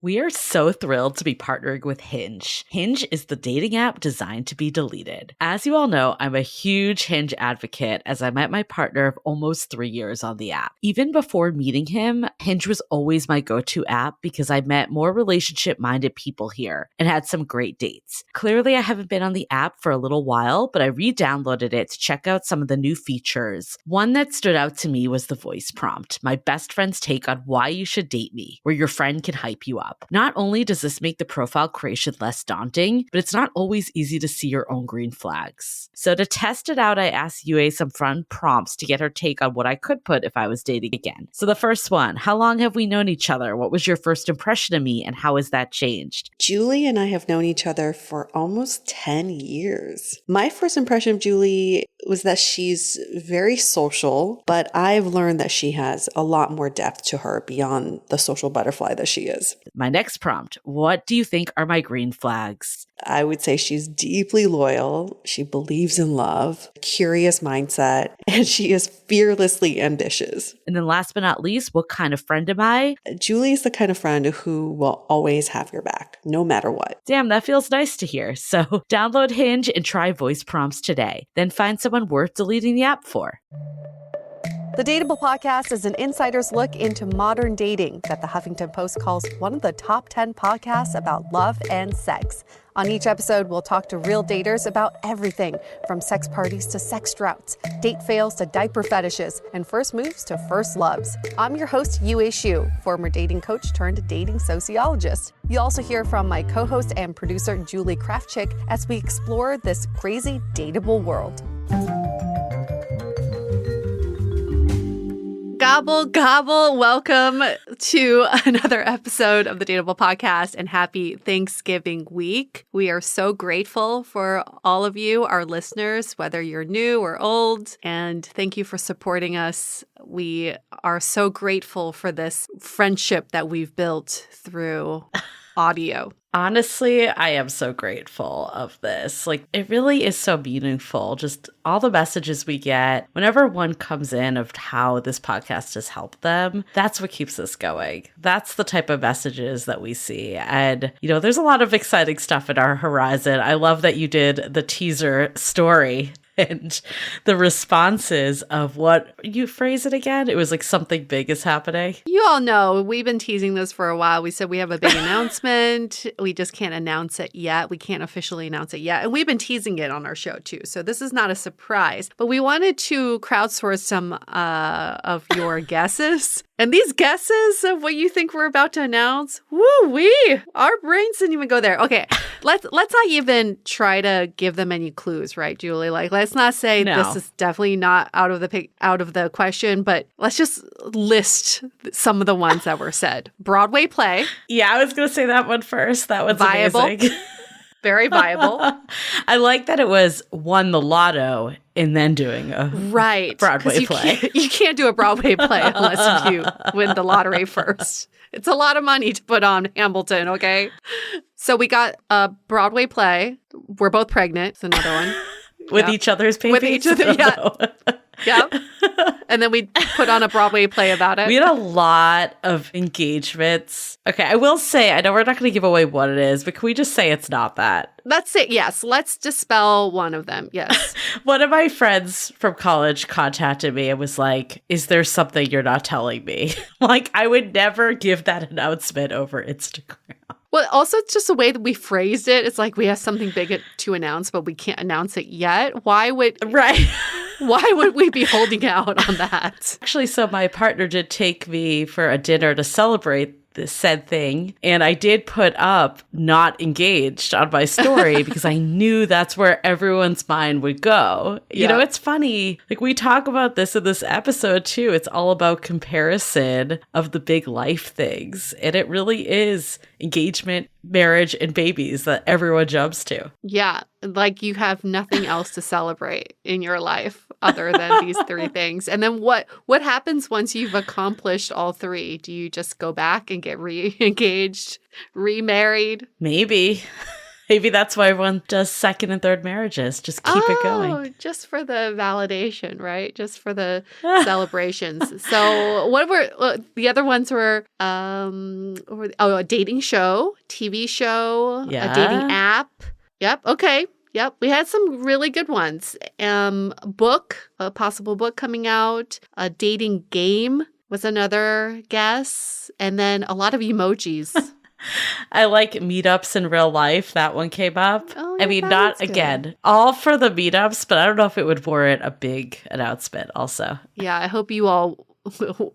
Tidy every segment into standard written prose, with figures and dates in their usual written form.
We are so thrilled to be partnering with Hinge. Hinge is the dating app designed to be deleted. As you all know, I'm a huge Hinge advocate as I met my partner of almost 3 years on the app. Even before meeting him, Hinge was always my go-to app because I met more relationship-minded people here and had some great dates. Clearly, I haven't been on the app for a little while, but I re-downloaded it to check out some of the new features. One that stood out to me was the voice prompt, my best friend's take on why you should date me, where your friend can hype you up. Not only does this make the profile creation less daunting, but it's not always easy to see your own green flags. So to test it out, I asked Yue some fun prompts to get her take on what I could put if I was dating again. So the first one, how long have we known each other? What was your first impression of me and how has that changed? Julie and I have known each other for almost 10 years. My first impression of Julie was that she's very social, but I've learned that she has a lot more depth to her beyond the social butterfly that she is. My next prompt, what do you think are my green flags? I would say she's deeply loyal. She believes in love, curious mindset, and she is fearlessly ambitious. And then last but not least, what kind of friend am I? Julie is the kind of friend who will always have your back, no matter what. Damn, that feels nice to hear. So download Hinge and try voice prompts today. Then find someone worth deleting the app for. The Dateable podcast is an insider's look into modern dating that the Huffington Post calls one of the top 10 podcasts about love and sex. On each episode, we'll talk to real daters about everything from sex parties to sex droughts, date fails to diaper fetishes, and first moves to first loves. I'm your host, Yue Xu, former dating coach turned dating sociologist. You'll also hear from my co-host and producer, Julie Krafchick, as we explore this crazy dateable world. Gobble, gobble. Welcome to another episode of the Dateable podcast and happy Thanksgiving week. We are so grateful for all of you, our listeners, whether you're new or old, and thank you for supporting us. We are so grateful for this friendship that we've built through audio. Honestly, I am so grateful of this. Like, it really is so meaningful. Just all the messages we get whenever one comes in of how this podcast has helped them, that's what keeps us going. That's the type of messages that we see. And, you know, there's a lot of exciting stuff in our horizon. I love that you did the teaser story and the responses of what you phrase it again. It was like something big is happening. You all know we've been teasing this for a while. We said we have a big announcement. We just can't announce it yet. We can't officially announce it yet. And we've been teasing it on our show too. So this is not a surprise. But we wanted to crowdsource some of your guesses. And these guesses of what you think we're about to announce, woo-wee, our brains didn't even go there. Okay, let's not even try to give them any clues, right, Julie? Like, let's not say this is definitely not out of the question, but let's just list some of the ones that were said. Broadway play. Yeah, I was going to say that one first. That one's viable. Amazing. Very viable. I like that it was won the lotto and then doing a Broadway play. You can't do a Broadway play unless you win the lottery first. It's a lot of money to put on Hamilton, okay? So we got a Broadway play. We're both pregnant. It's another one. With each other's babies? With each other, yeah. Yep. And then we put on a Broadway play about it. We had a lot of engagements. Okay, I will say, I know we're not going to give away what it is, but can we just say it's not that? Let's say, yes. Let's dispel one of them. Yes. One of my friends from college contacted me and was like, is there something you're not telling me? Like, I would never give that announcement over Instagram. Well, also, it's just the way that we phrased it. It's like we have something big to announce, but we can't announce it yet. Why would we be holding out on that? Actually, so my partner did take me for a dinner to celebrate this said thing. And I did put up not engaged on my story because I knew that's where everyone's mind would go. You know, it's funny. Like, we talk about this in this episode too. It's all about comparison of the big life things. And it really is engagement, marriage, and babies that everyone jumps to. Yeah. Like, you have nothing else to celebrate in your life other than these three things. And then what happens once you've accomplished all three? Do you just go back and get re-engaged, remarried? Maybe. Maybe that's why everyone does second and third marriages. Just keep it going. Just for the validation, right? Just for the celebrations. So what were the other ones were a dating show, TV show, a dating app. Yep. Okay. Yep. We had some really good ones. A possible book coming out, a dating game was another guess, and then a lot of emojis. I like meetups in real life. That one came up. Oh, yeah, I mean, not again, all for the meetups, but I don't know if it would warrant a big announcement also. Yeah, I hope you all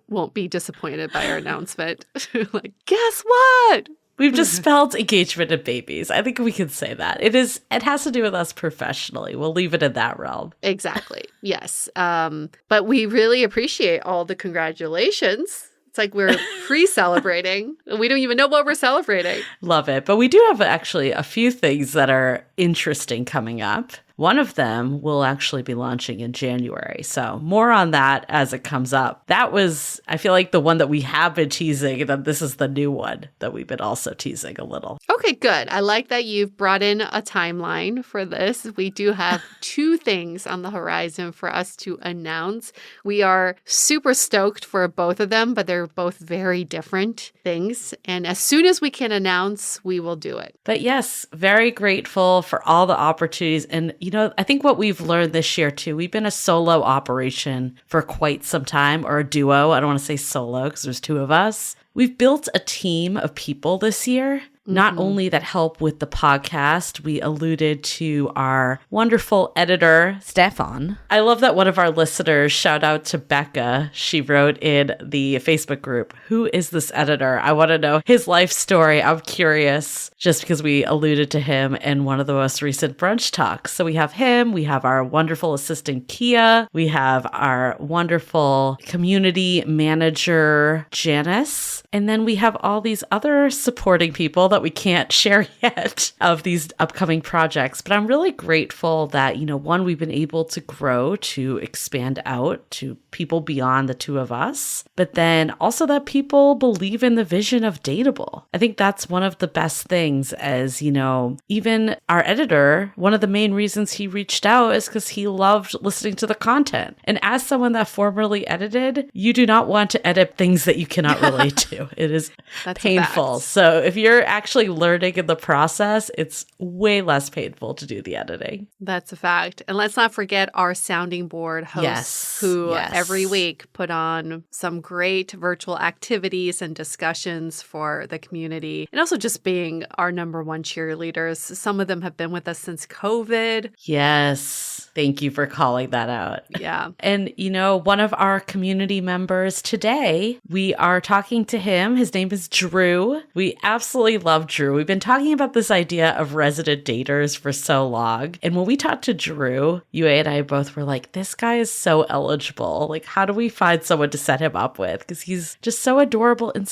won't be disappointed by our announcement. Like, guess what? We've just spelled engagement and babies. I think we can say that. It has to do with us professionally. We'll leave it in that realm. Exactly. Yes. But we really appreciate all the congratulations. It's like we're pre-celebrating. We don't even know what we're celebrating. Love it. But we do have actually a few things that are interesting coming up. One of them will actually be launching in January. So more on that as it comes up. That was, I feel like, the one that we have been teasing, and then this is the new one that we've been also teasing a little. Okay, good. I like that you've brought in a timeline for this. We do have 2 things on the horizon for us to announce. We are super stoked for both of them, but they're both very different things. And as soon as we can announce, we will do it. But yes, very grateful for all the opportunities. And I think what we've learned this year too, we've been a solo operation for quite some time, or a duo. I don't want to say solo because there's 2 of us. We've built a team of people this year. Not only that help with the podcast, we alluded to our wonderful editor, Stefan. I love that one of our listeners, shout out to Becca, she wrote in the Facebook group, "Who is this editor? I want to know his life story. I'm curious," just because we alluded to him in one of the most recent brunch talks. So we have him, we have our wonderful assistant, Kia, we have our wonderful community manager, Janice, and then we have all these other supporting people that we can't share yet of these upcoming projects. But I'm really grateful that, one, we've been able to grow, to expand out to people beyond the 2 of us, but then also that people believe in the vision of Dateable. I think that's one of the best things, as, even our editor, one of the main reasons he reached out is because he loved listening to the content. And as someone that formerly edited, you do not want to edit things that you cannot relate to. It is painful. So if you're actually learning in the process, it's way less painful to do the editing. That's a fact. And let's not forget our sounding board hosts who every week put on some great virtual activities and discussions for the community, and also just being our number 1 cheerleaders. Some of them have been with us since COVID. Yes. Thank you for calling that out. Yeah. And, one of our community members today, we are talking to him. His name is Drew. We absolutely love Drew. We've been talking about this idea of resident daters for so long. And when we talked to Drew, Yue and I both were like, this guy is so eligible. Like, how do we find someone to set him up with? Because he's just so adorable and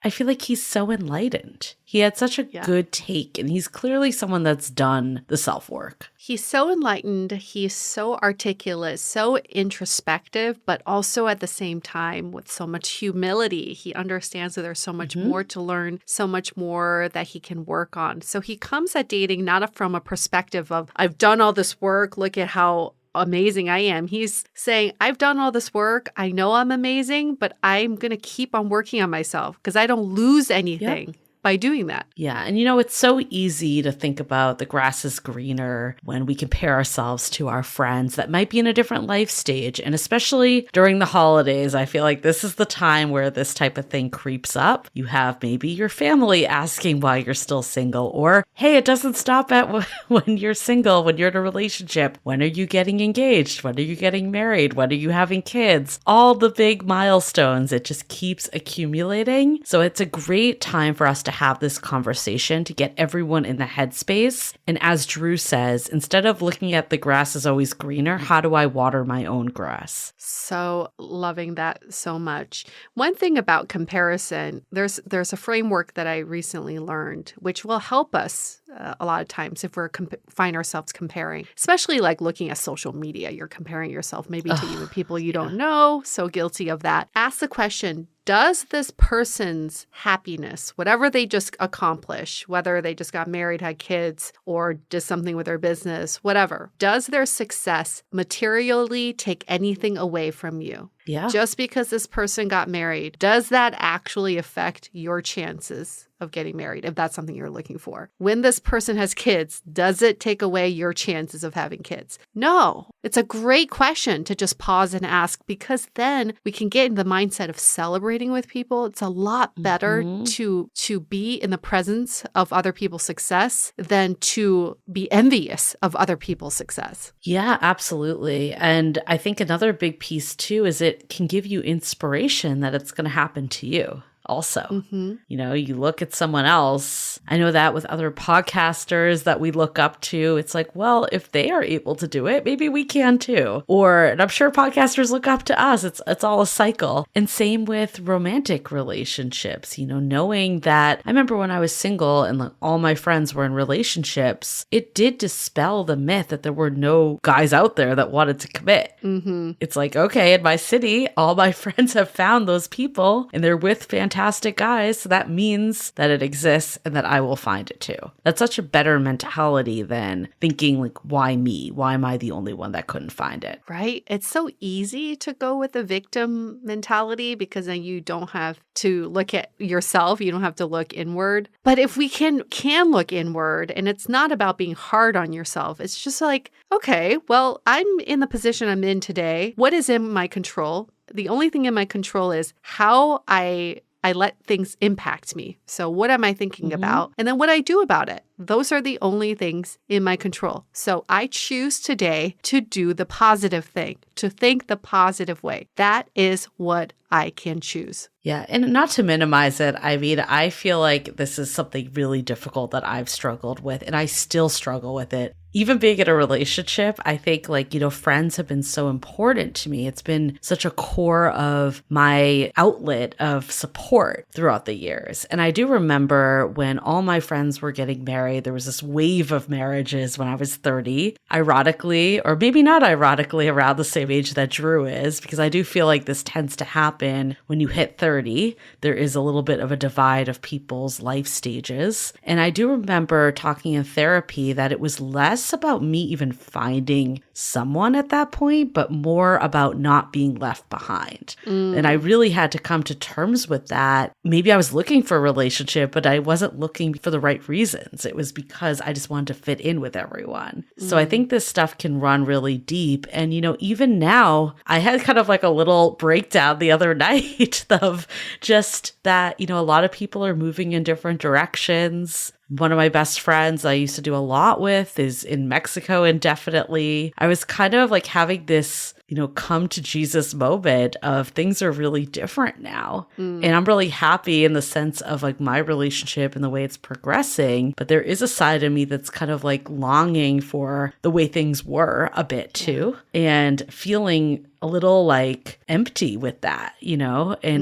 I feel like he's so enlightened. He had such a good take, and he's clearly someone that's done the self-work. He's so enlightened. He's so articulate, so introspective, but also at the same time with so much humility. He understands that there's so much more to learn, so much more that he can work on. So he comes at dating not from a perspective of, I've done all this work, look at how amazing I am. He's saying, I've done all this work. I know I'm amazing, but I'm going to keep on working on myself because I don't lose anything by doing that. Yeah. And it's so easy to think about the grass is greener when we compare ourselves to our friends that might be in a different life stage. And especially during the holidays, I feel like this is the time where this type of thing creeps up. You have maybe your family asking why you're still single, or, hey, it doesn't stop at when you're single, when you're in a relationship. When are you getting engaged? When are you getting married? When are you having kids? All the big milestones. It just keeps accumulating. So it's a great time for us to have this conversation to get everyone in the headspace. And as Drew says, instead of looking at the grass is always greener, how do I water my own grass? So loving that so much. One thing about comparison, there's a framework that I recently learned, which will help us a lot of times if we're find ourselves comparing, especially like looking at social media. You're comparing yourself maybe to even people you don't know. So guilty of that. Ask the question, does this person's happiness, whatever they just accomplished, whether they just got married, had kids, or did something with their business, whatever, does their success materially take anything away from you? Yeah. Just because this person got married, does that actually affect your chances of getting married, if that's something you're looking for? When this person has kids, does it take away your chances of having kids? No. It's a great question to just pause and ask, because then we can get in the mindset of celebrating with people. It's a lot better to be in the presence of other people's success than to be envious of other people's success. Yeah, absolutely. And I think another big piece too is it can give you inspiration that it's going to happen to you. Also, you know, you look at someone else. I know that with other podcasters that we look up to, it's like, well, if they are able to do it, maybe we can too. And I'm sure podcasters look up to us. It's all a cycle. And same with romantic relationships, you know, knowing that I remember when I was single and like all my friends were in relationships, it did dispel the myth that there were no guys out there that wanted to commit. It's like, okay, in my city, all my friends have found those people and they're with fantastic guys, so that means that it exists and that I will find it too. That's such a better mentality than thinking like, why me? Why am I the only one that couldn't find it? Right? It's so easy to go with the victim mentality because then you don't have to look at yourself. You don't have to look inward. But if we can look inward, and it's not about being hard on yourself, it's just like, okay, well, I'm in the position I'm in today. What is in my control? The only thing in my control is how I let things impact me. So what am I thinking about? And then what I do about it. Those are the only things in my control. So I choose today to do the positive thing, to think the positive way. That is what I can choose. Yeah. And not to minimize it, I mean, I feel like this is something really difficult that I've struggled with, and I still struggle with it. Even being in a relationship, I think like, you know, friends have been so important to me. It's been such a core of my outlet of support throughout the years. And I do remember when all my friends were getting married, there was this wave of marriages when I was 30, ironically, or maybe not ironically, around the same age that Drew is, because I do feel like this tends to happen when you hit 30. There is a little bit of a divide of people's life stages. And I do remember talking in therapy that it was less about me even finding someone at that point, but more about not being left behind. And I really had to come to terms with that. Maybe I was looking for a relationship, but I wasn't looking for the right reasons. It was because I just wanted to fit in with everyone. So I think this stuff can run really deep. And, you know, even now, I had kind of like a little breakdown the other night of just that, you know, a lot of people are moving in different directions. One of my best friends I used to do a lot with is in Mexico indefinitely. I was kind of like having this, you know, come to Jesus moment of things are really different now. And I'm really happy in the sense of like my relationship and the way it's progressing. But there is a side of me that's kind of like longing for the way things were a bit too, and feeling a little like empty with that, you know, and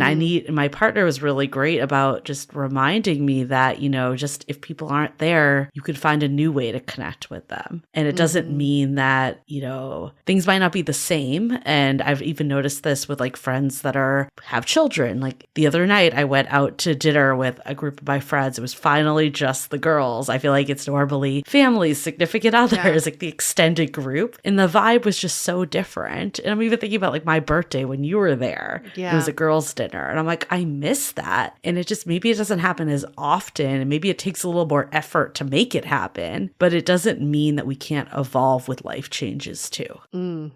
my partner was really great about just reminding me that, you know, just if people aren't there, you could find a new way to connect with them. And it doesn't mean that, you know, things might not be the same. And I've even noticed this with like friends that have children. Like the other night I went out to dinner with a group of my friends. It was finally just the girls. I feel like it's normally families, significant others, like the extended group. And the vibe was just so different. And I'm even thinking about like my birthday when you were there. It was a girls' dinner. And I'm like, I miss that. And it just, maybe it doesn't happen as often. And maybe it takes a little more effort to make it happen. But it doesn't mean that we can't evolve with life changes too.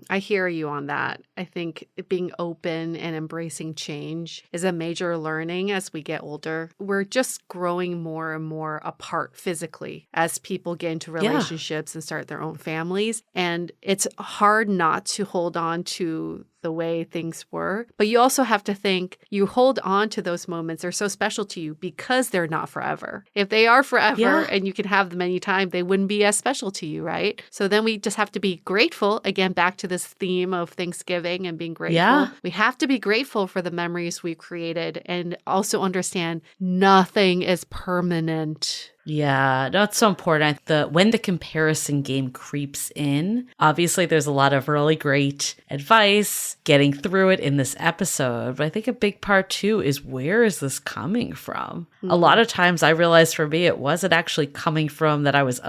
I hear you on that. I think being open and embracing change is a major learning as we get older. We're just growing more and more apart physically as people get into relationships and start their own families. And it's hard not to hold on to the way things were. But you also have to think you hold on to those moments. They're so special to you because they're not forever. If they are forever and you can have them anytime, they wouldn't be as special to you, right? So then we just have to be grateful. Again, back to this theme of Thanksgiving and being grateful. Yeah. We have to be grateful for the memories we've created and also understand nothing is permanent. Yeah, no, it's so important. When the comparison game creeps in, obviously there's a lot of really great advice getting through it in this episode. But I think a big part too is, where is this coming from? A lot of times I realized for me, it wasn't actually coming from that I was,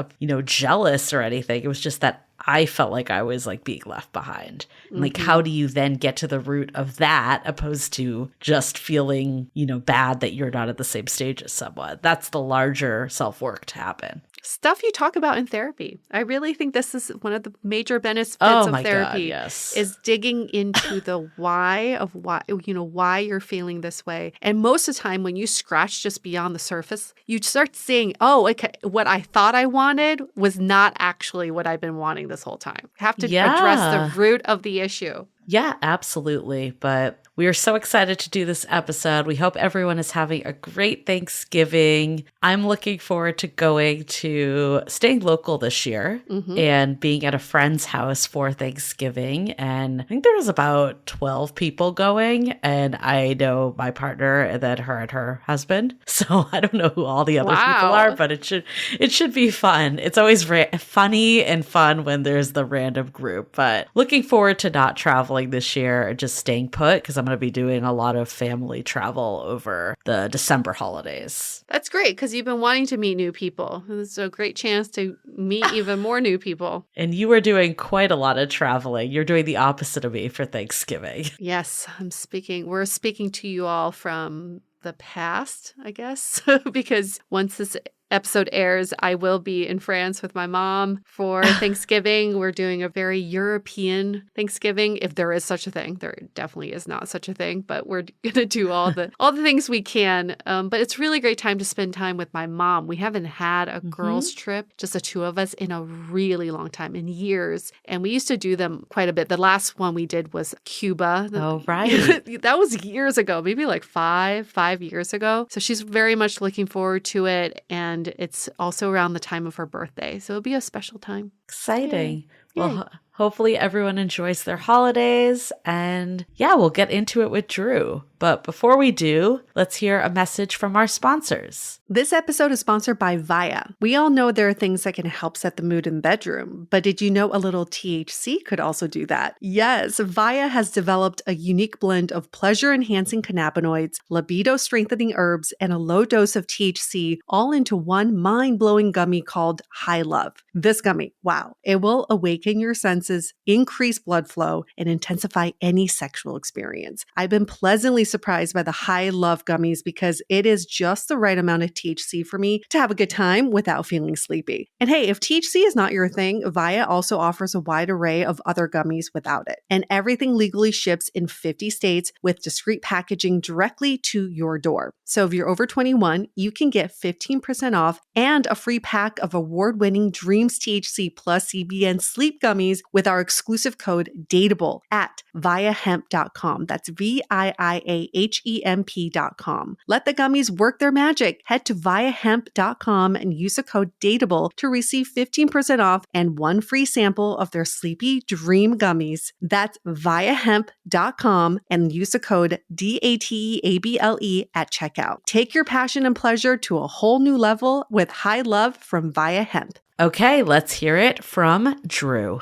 jealous or anything. It was just that I felt like I was like being left behind. And like, how do you then get to the root of that opposed to just feeling, bad that you're not at the same stage as someone? That's the larger self-work to happen. Stuff you talk about in therapy. I really think this is one of the major benefits of therapy. Yes. Is digging into the why of why you're feeling this way. And most of the time when you scratch just beyond the surface, you start seeing, okay, what I thought I wanted was not actually what I've been wanting this whole time. You have to address the root of the issue. Yeah, absolutely. But we are so excited to do this episode. We hope everyone is having a great Thanksgiving. I'm looking forward to staying local this year and being at a friend's house for Thanksgiving. And I think there was about 12 people going. And I know my partner and then her and her husband. So I don't know who all the other people are, but it should be fun. It's always funny and fun when there's the random group. But looking forward to not traveling this year and just staying put, because I'm going to be doing a lot of family travel over the December holidays. That's great, because you've been wanting to meet new people. It's a great chance to meet even more new people. And you are doing quite a lot of traveling. You're doing the opposite of me for Thanksgiving. Yes, we're speaking to you all from the past, I guess, because once this episode airs, I will be in France with my mom for Thanksgiving. We're doing a very European Thanksgiving, if there is such a thing. There definitely is not such a thing, but we're going to do all the things we can. But it's really a great time to spend time with my mom. We haven't had a girls' trip, just the two of us, in a really long time, in years. And we used to do them quite a bit. The last one we did was Cuba. Oh, right. That was years ago, maybe like five years ago. So she's very much looking forward to it. And it's also around the time of her birthday. So it'll be a special time. Exciting. Yay. Well, hopefully everyone enjoys their holidays. And we'll get into it with Drew. But before we do, let's hear a message from our sponsors. This episode is sponsored by Via. We all know there are things that can help set the mood in the bedroom, but did you know a little THC could also do that? Yes, Via has developed a unique blend of pleasure-enhancing cannabinoids, libido-strengthening herbs, and a low dose of THC all into one mind-blowing gummy called High Love. This gummy, wow, it will awaken your senses, increase blood flow, and intensify any sexual experience. I've been pleasantly surprised by the High Love gummies because it is just the right amount of THC for me to have a good time without feeling sleepy. And hey, if THC is not your thing, Via also offers a wide array of other gummies without it. And everything legally ships in 50 states with discreet packaging directly to your door. So if you're over 21, you can get 15% off and a free pack of award-winning Dreams THC plus CBN sleep gummies with our exclusive code DATEABLE at viahemp.com. That's VIIAHEMP.com. Let the gummies work their magic. Head to viahemp.com and use the code DATEABLE to receive 15% off and one free sample of their Sleepy Dream gummies. That's viahemp.com and use the code DATEABLE at checkout. Take your passion and pleasure to a whole new level with High Love from Via Hemp. Okay, let's hear it from Drew.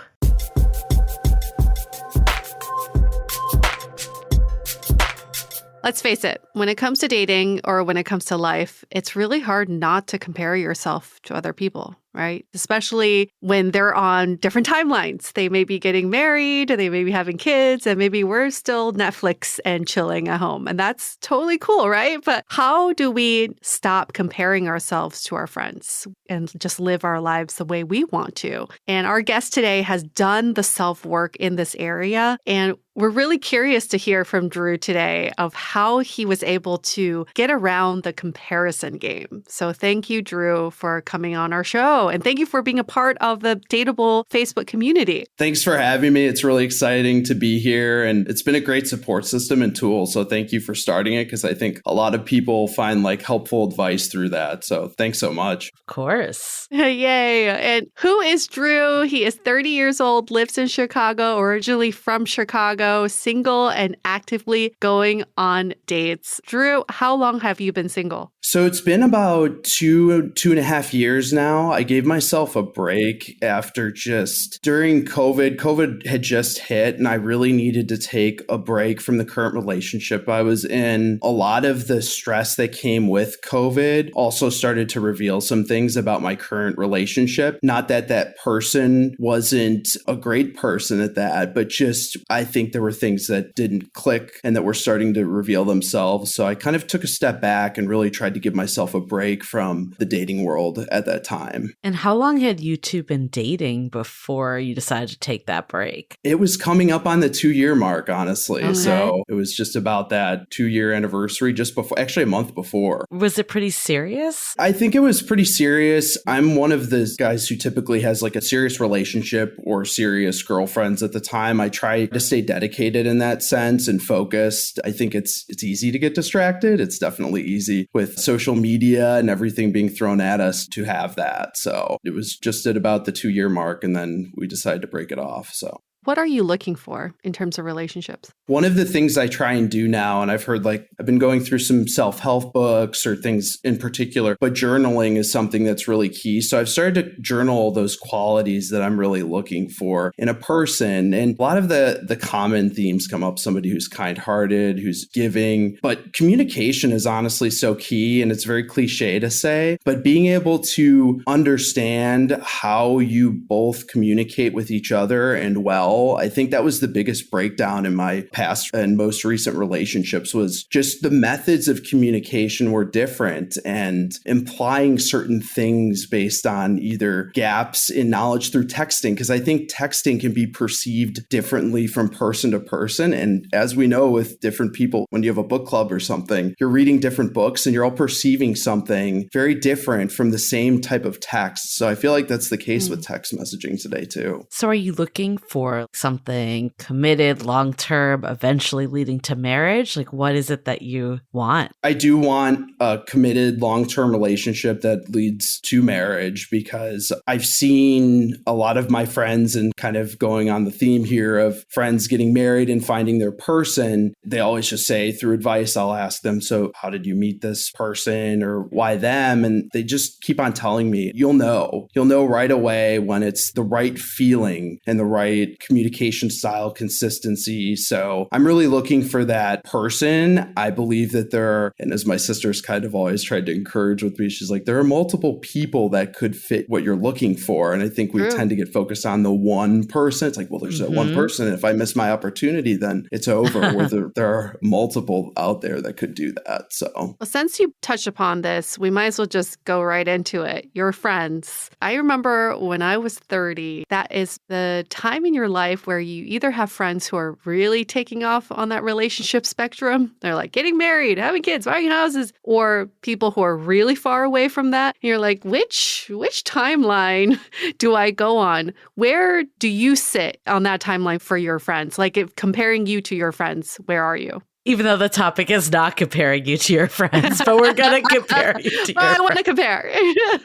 Let's face it, when it comes to dating or when it comes to life, it's really hard not to compare yourself to other people, right? Especially when they're on different timelines. They may be getting married, they may be having kids, and maybe we're still Netflix and chilling at home. And that's totally cool, right? But how do we stop comparing ourselves to our friends and just live our lives the way we want to? And our guest today has done the self-work in this area. And we're really curious to hear from Drew today of how he was able to get around the comparison game. So thank you, Drew, for coming on our show. And thank you for being a part of the Dateable Facebook community. Thanks for having me. It's really exciting to be here. And it's been a great support system and tool. So thank you for starting it, because I think a lot of people find helpful advice through that. So thanks so much. Of course. Yay. And who is Drew? He is 30 years old, lives in Chicago, originally from Chicago. show, single and actively going on dates. Drew, how long have you been single? So it's been about 2.5 years now. I gave myself a break after just during COVID. COVID had just hit and I really needed to take a break from the current relationship I was in. A lot of the stress that came with COVID also started to reveal some things about my current relationship. Not that that person wasn't a great person at that, but just I think there were things that didn't click and that were starting to reveal themselves. So I kind of took a step back and really tried to give myself a break from the dating world at that time. And how long had you two been dating before you decided to take that break? It was coming up on the 2-year mark, honestly. Okay. So it was just about that 2-year anniversary, just before, actually a month before. Was it pretty serious? I think it was pretty serious. I'm one of the guys who typically has like a serious relationship or serious girlfriends at the time. I try to stay dedicated in that sense and focused. I think it's easy to get distracted. It's definitely easy with social media and everything being thrown at us to have that. So it was just at about the 2-year mark and then we decided to break it off. So What are you looking for in terms of relationships? one of the things I try and do now, and I've heard I've been going through some self-help books or things in particular, but journaling is something that's really key. So I've started to journal those qualities that I'm really looking for in a person. And a lot of the common themes come up, somebody who's kind-hearted, who's giving, but communication is honestly so key. And it's very cliche to say, but being able to understand how you both communicate with each other and well, I think that was the biggest breakdown in my past and most recent relationships was just the methods of communication were different and implying certain things based on either gaps in knowledge through texting. Because I think texting can be perceived differently from person to person. And as we know with different people, when you have a book club or something, you're reading different books and you're all perceiving something very different from the same type of text. So I feel like that's the case with text messaging today too. So are you looking for something committed, long-term, eventually leading to marriage? Like, what is it that you want? I do want a committed long-term relationship that leads to marriage because I've seen a lot of my friends and kind of going on the theme here of friends getting married and finding their person. They always just say through advice, I'll ask them, so how did you meet this person or why them? And they just keep on telling me, you'll know right away when it's the right feeling and the right communication style consistency. So I'm really looking for that person. I believe that there are, and as my sister's kind of always tried to encourage with me, she's like, there are multiple people that could fit what you're looking for. And I think we tend to get focused on the one person. It's like, well, there's that one person. And if I miss my opportunity, then it's over. Where there are multiple out there that could do that. So, well, since you touched upon this, we might as well just go right into it. Your friends. I remember when I was 30, that is the time in your life where you either have friends who are really taking off on that relationship spectrum. They're like getting married, having kids, buying houses, or people who are really far away from that. And you're like, which timeline do I go on? Where do you sit on that timeline for your friends? Like if comparing you to your friends, where are you? Even though the topic is not comparing you to your friends, but we're going to compare you to your friends. I want to compare.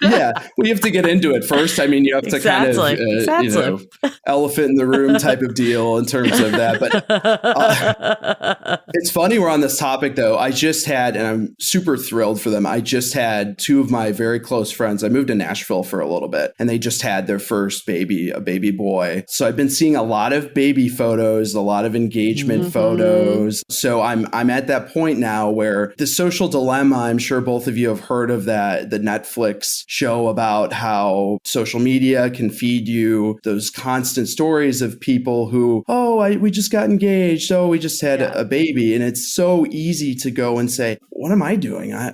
Yeah, well, you have to get into it first. I mean, you have to kind of, elephant in the room type of deal in terms of that. But it's funny we're on this topic, though. I just had, and I'm super thrilled for them, I just had two of my very close friends. I moved to Nashville for a little bit, and they just had their first baby, a baby boy. So I've been seeing a lot of baby photos, a lot of engagement photos. So I'm at that point now where the social dilemma, I'm sure both of you have heard of that, the Netflix show about how social media can feed you those constant stories of people who, we just got engaged. Oh, we just had a baby. And it's so easy to go and say, what am I doing? I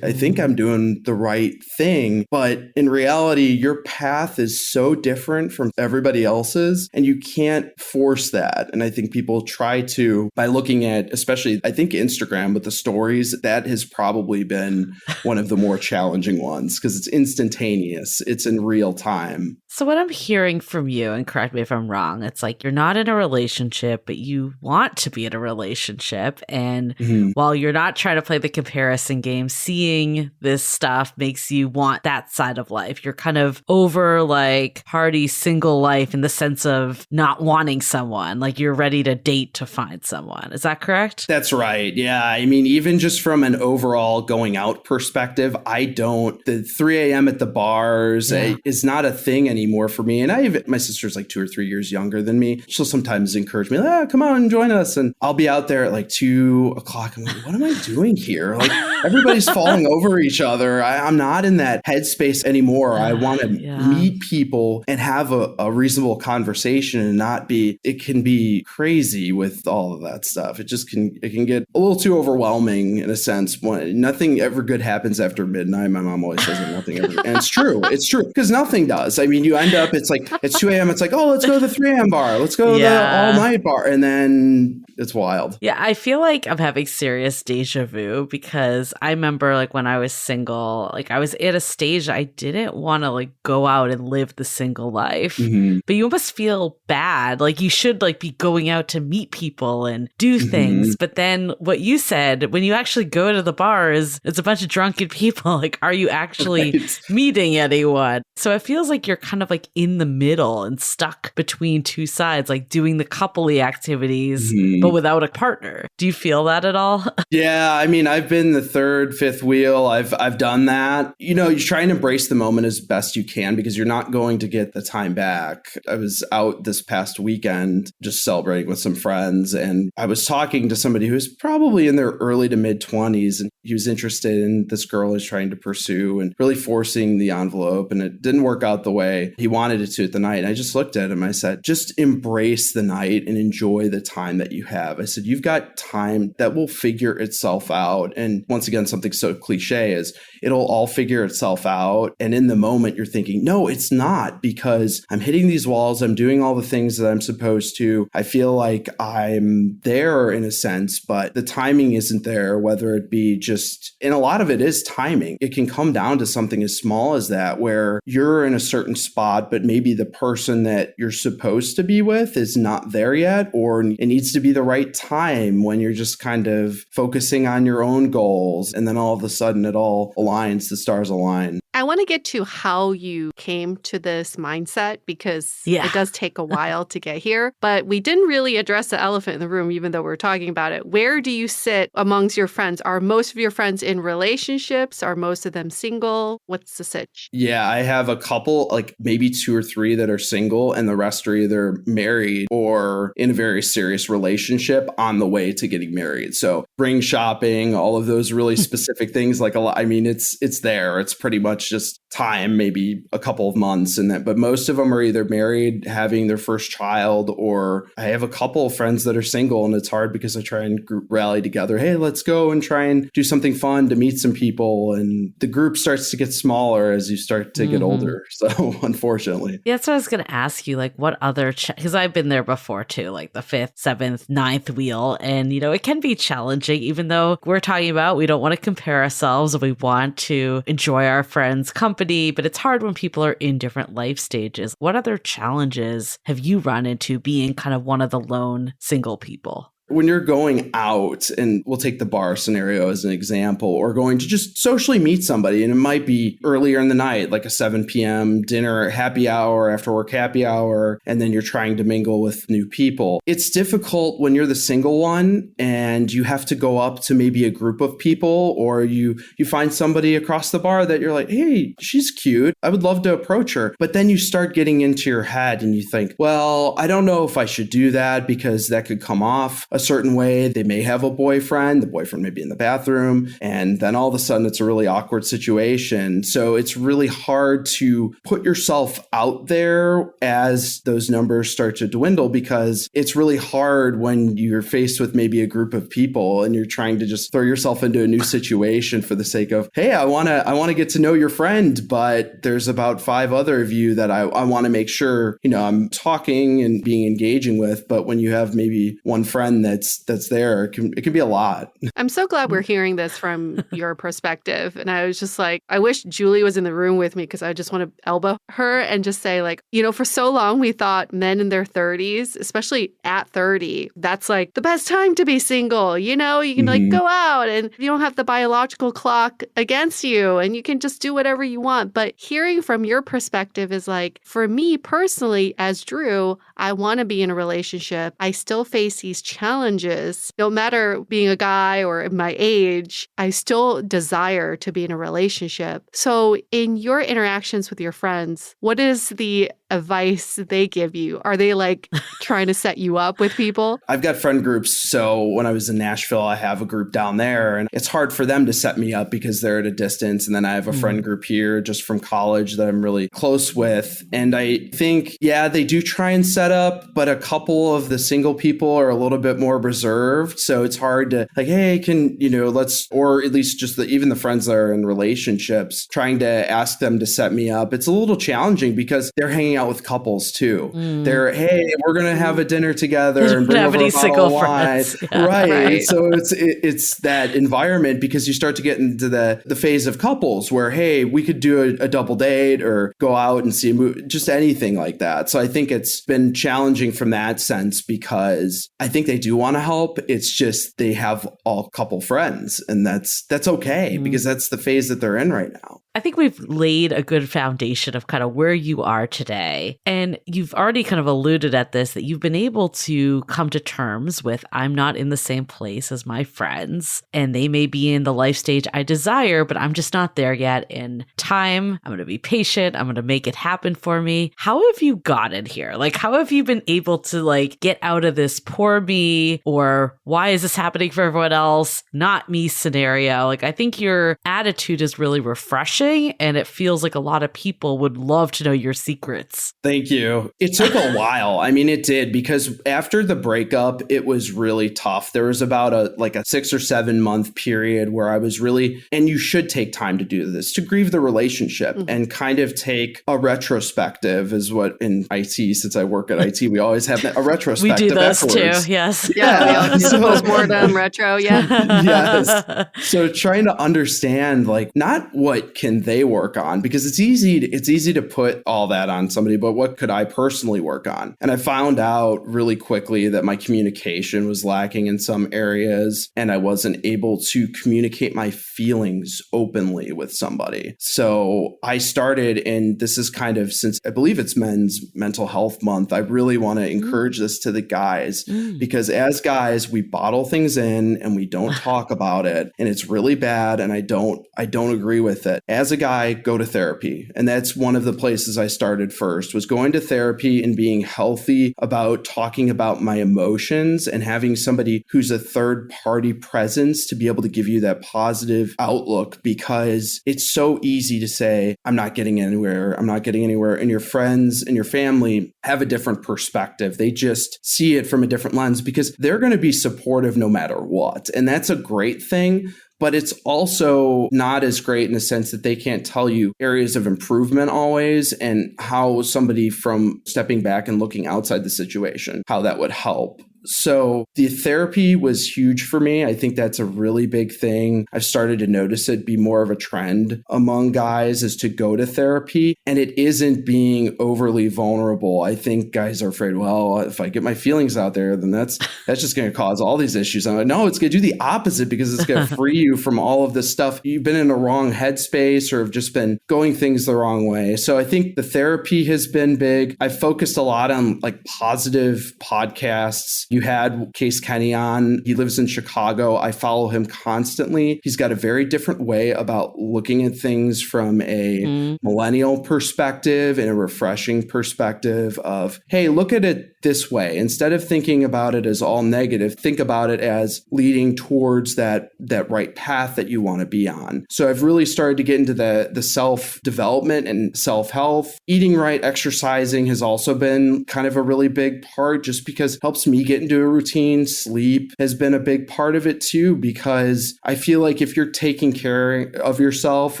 think I'm doing the right thing. But in reality, your path is so different from everybody else's and you can't force that. And I think people try to, by looking at especially I think Instagram with the stories, that has probably been one of the more challenging ones because it's instantaneous. It's in real time. So what I'm hearing from you, and correct me if I'm wrong, it's like you're not in a relationship, but you want to be in a relationship. And while you're not trying to play the comparison game, seeing this stuff makes you want that side of life. You're kind of over like party single life in the sense of not wanting someone, like you're ready to date to find someone. Is that correct? That's right. Yeah. I mean, even just from an overall going out perspective, the 3 a.m. at the bars is not a thing anymore for me. And my sister's like 2 or 3 years younger than me. She'll sometimes encourage me, come on and join us. And I'll be out there at like 2 o'clock. I'm like, what am I doing here? Like everybody's falling over each other. I'm not in that headspace anymore. I want to meet people and have a reasonable conversation and not be, it can be crazy with all of that stuff. It can get a little too overwhelming in a sense. Nothing ever good happens after midnight. My mom always says that nothing ever, and it's true. It's true because nothing does. I mean, you end up, it's like, it's 2 a.m. It's like, oh, let's go to the 3 a.m. bar. Let's go to the all night bar. And then it's wild. Yeah. I feel like I'm having serious deja vu because I remember like when I was single, like I was at a stage I didn't want to like go out and live the single life, but you almost feel bad. Like you should like be going out to meet people and do things. But then what you said, when you actually go to the bars, it's a bunch of drunken people. Like, are you actually meeting anyone? So it feels like you're kind of like in the middle and stuck between two sides, like doing the coupley activities, but without a partner. Do you feel that at all? Yeah. I mean, I've been the third, fifth wheel. I've done that. You know, you try and embrace the moment as best you can because you're not going to get the time back. I was out this past weekend just celebrating with some friends, and I was talking to somebody who was probably in their early to mid 20s, and he was interested in this girl he was trying to pursue and really forcing the envelope, and it didn't work out the way he wanted it to at the night. And I just looked at him. I said, just embrace the night and enjoy the time that you have. I said, you've got time that will figure itself out. And once again, something so cliche is it'll all figure itself out. And in the moment, you're thinking, no, it's not, because I'm hitting these walls. I'm doing all the things that I'm supposed to. I feel like I'm there in a sense, but the timing isn't there, whether it be just, and a lot of it is timing. It can come down to something as small as that, where you're in a certain spot, but maybe the person that you're supposed to be with is not there yet, or it needs to be the right time when you're just kind of focusing on your own goals. And then all of a sudden it all aligns, the stars align. I want to get to how you came to this mindset because it does take a while to get here. But we didn't really address the elephant in the room, even though we're talking about it. Where do you sit amongst your friends? Are most of your friends in relationships? Are most of them single? What's the sitch? Yeah, I have a couple, like maybe 2 or 3 that are single, and the rest are either married or in a very serious relationship on the way to getting married. So ring shopping, all of those really specific things, like a lot. I mean, it's there. It's pretty much just time, maybe a couple of months and that, but most of them are either married, having their first child, or I have a couple of friends that are single, and it's hard because I try and rally together. Hey, let's go and try and do something fun to meet some people. And the group starts to get smaller as you start to get older. So unfortunately. Yeah, that's what I was going to ask you. Like what other, because I've been there before too, like the 5th, 7th, 9th wheel. And, you know, it can be challenging, even though we're talking about, we don't want to compare ourselves. We want to enjoy our friends' company, but it's hard when people are in different life stages. What other challenges have you run into being kind of one of the lone single people? When you're going out, and we'll take the bar scenario as an example, or going to just socially meet somebody, and it might be earlier in the night, like a 7 p.m. dinner, happy hour, after work happy hour, and then you're trying to mingle with new people. It's difficult when you're the single one and you have to go up to maybe a group of people, or you find somebody across the bar that you're like, hey, she's cute. I would love to approach her. But then you start getting into your head and you think, well, I don't know if I should do that because that could come off a certain way. They may have a boyfriend, the boyfriend may be in the bathroom, and then all of a sudden it's a really awkward situation. So it's really hard to put yourself out there as those numbers start to dwindle, because it's really hard when you're faced with maybe a group of people and you're trying to just throw yourself into a new situation for the sake of, hey, I want to get to know your friend, but there's about 5 other of you that I want to make sure, I'm talking and being engaging with. But when you have maybe one friend that that's there. It can be a lot. I'm so glad we're hearing this from your perspective. And I was just like, I wish Julie was in the room with me because I just want to elbow her and just say like, for so long we thought men in their 30s, especially at 30, that's like the best time to be single. You can like go out and you don't have the biological clock against you and you can just do whatever you want. But hearing from your perspective is like, for me personally, as Drew, I want to be in a relationship. I still face these challenges. No matter being a guy or my age, I still desire to be in a relationship. So in your interactions with your friends, what is the advice they give you? Are they like trying to set you up with people? I've got friend groups. So when I was in Nashville, I have a group down there and it's hard for them to set me up because they're at a distance. And then I have a friend group here just from college that I'm really close with. And I think, they do try and set up, but a couple of the single people are a little bit more reserved. So it's hard to like, hey, let's, or at least just even the friends that are in relationships, trying to ask them to set me up. It's a little challenging because they're hanging out with couples too. They're, hey, we're going to have a dinner together and bring over a bottle of wine. Yeah. Right. So it's that environment because you start to get into the phase of couples where, hey, we could do a double date or go out and see a movie, just anything like that. So I think it's been challenging from that sense because I think they do want to help. It's just they have all couple friends and that's okay because that's the phase that they're in right now. I think we've laid a good foundation of kind of where you are today. And you've already kind of alluded at this, that you've been able to come to terms with, I'm not in the same place as my friends, and they may be in the life stage I desire, but I'm just not there yet in time. I'm going to be patient. I'm going to make it happen for me. How have you gotten here? Like, how have you been able to like get out of this poor me or why is this happening for everyone else, not me scenario? Like, I think your attitude is really refreshing. And it feels like a lot of people would love to know your secrets. Thank you. It took a while. I mean, it did because after the breakup, it was really tough. There was about a 6 or 7 month period where I was really, and you should take time to do this, to grieve the relationship and kind of take a retrospective is what in IT, since I work at IT, we always have a retrospective. We do those afterwards. too. Yes. Yeah. Postmortem, retro. Yeah. Yes. So trying to understand like not what can they work on, because it's easy to put all that on somebody, but what could I personally work on? And I found out really quickly that my communication was lacking in some areas and I wasn't able to communicate my feelings openly with somebody. So I started, and this is kind of, since I believe it's Men's Mental Health Month, I really want to encourage this to the guys because as guys, we bottle things in and we don't talk about it, and it's really bad, and I don't agree with it. As a guy, go to therapy. And that's one of the places I started first, was going to therapy and being healthy about talking about my emotions and having somebody who's a third party presence to be able to give you that positive outlook, because it's so easy to say, I'm not getting anywhere. And your friends and your family have a different perspective. They just see it from a different lens because they're going to be supportive no matter what. And that's a great thing. But it's also not as great in the sense that they can't tell you areas of improvement always, and how somebody from stepping back and looking outside the situation, how that would help. So the therapy was huge for me. I think that's a really big thing. I've started to notice it be more of a trend among guys, is to go to therapy. And it isn't being overly vulnerable. I think guys are afraid, well, if I get my feelings out there, then that's just going to cause all these issues. I'm like, no, it's going to do the opposite, because it's going to free you from all of this stuff. You've been in a wrong headspace or have just been going things the wrong way. So I think the therapy has been big. I focused a lot on like positive podcasts. You had Case Kenny on. He lives in Chicago. I follow him constantly. He's got a very different way about looking at things from a millennial perspective and a refreshing perspective of, hey, look at it this way. Instead of thinking about it as all negative, think about it as leading towards that right path that you want to be on. So I've really started to get into the self-development and self-health. Eating right, exercising has also been kind of a really big part, just because it helps me get into a routine. Sleep has been a big part of it too, because I feel like if you're taking care of yourself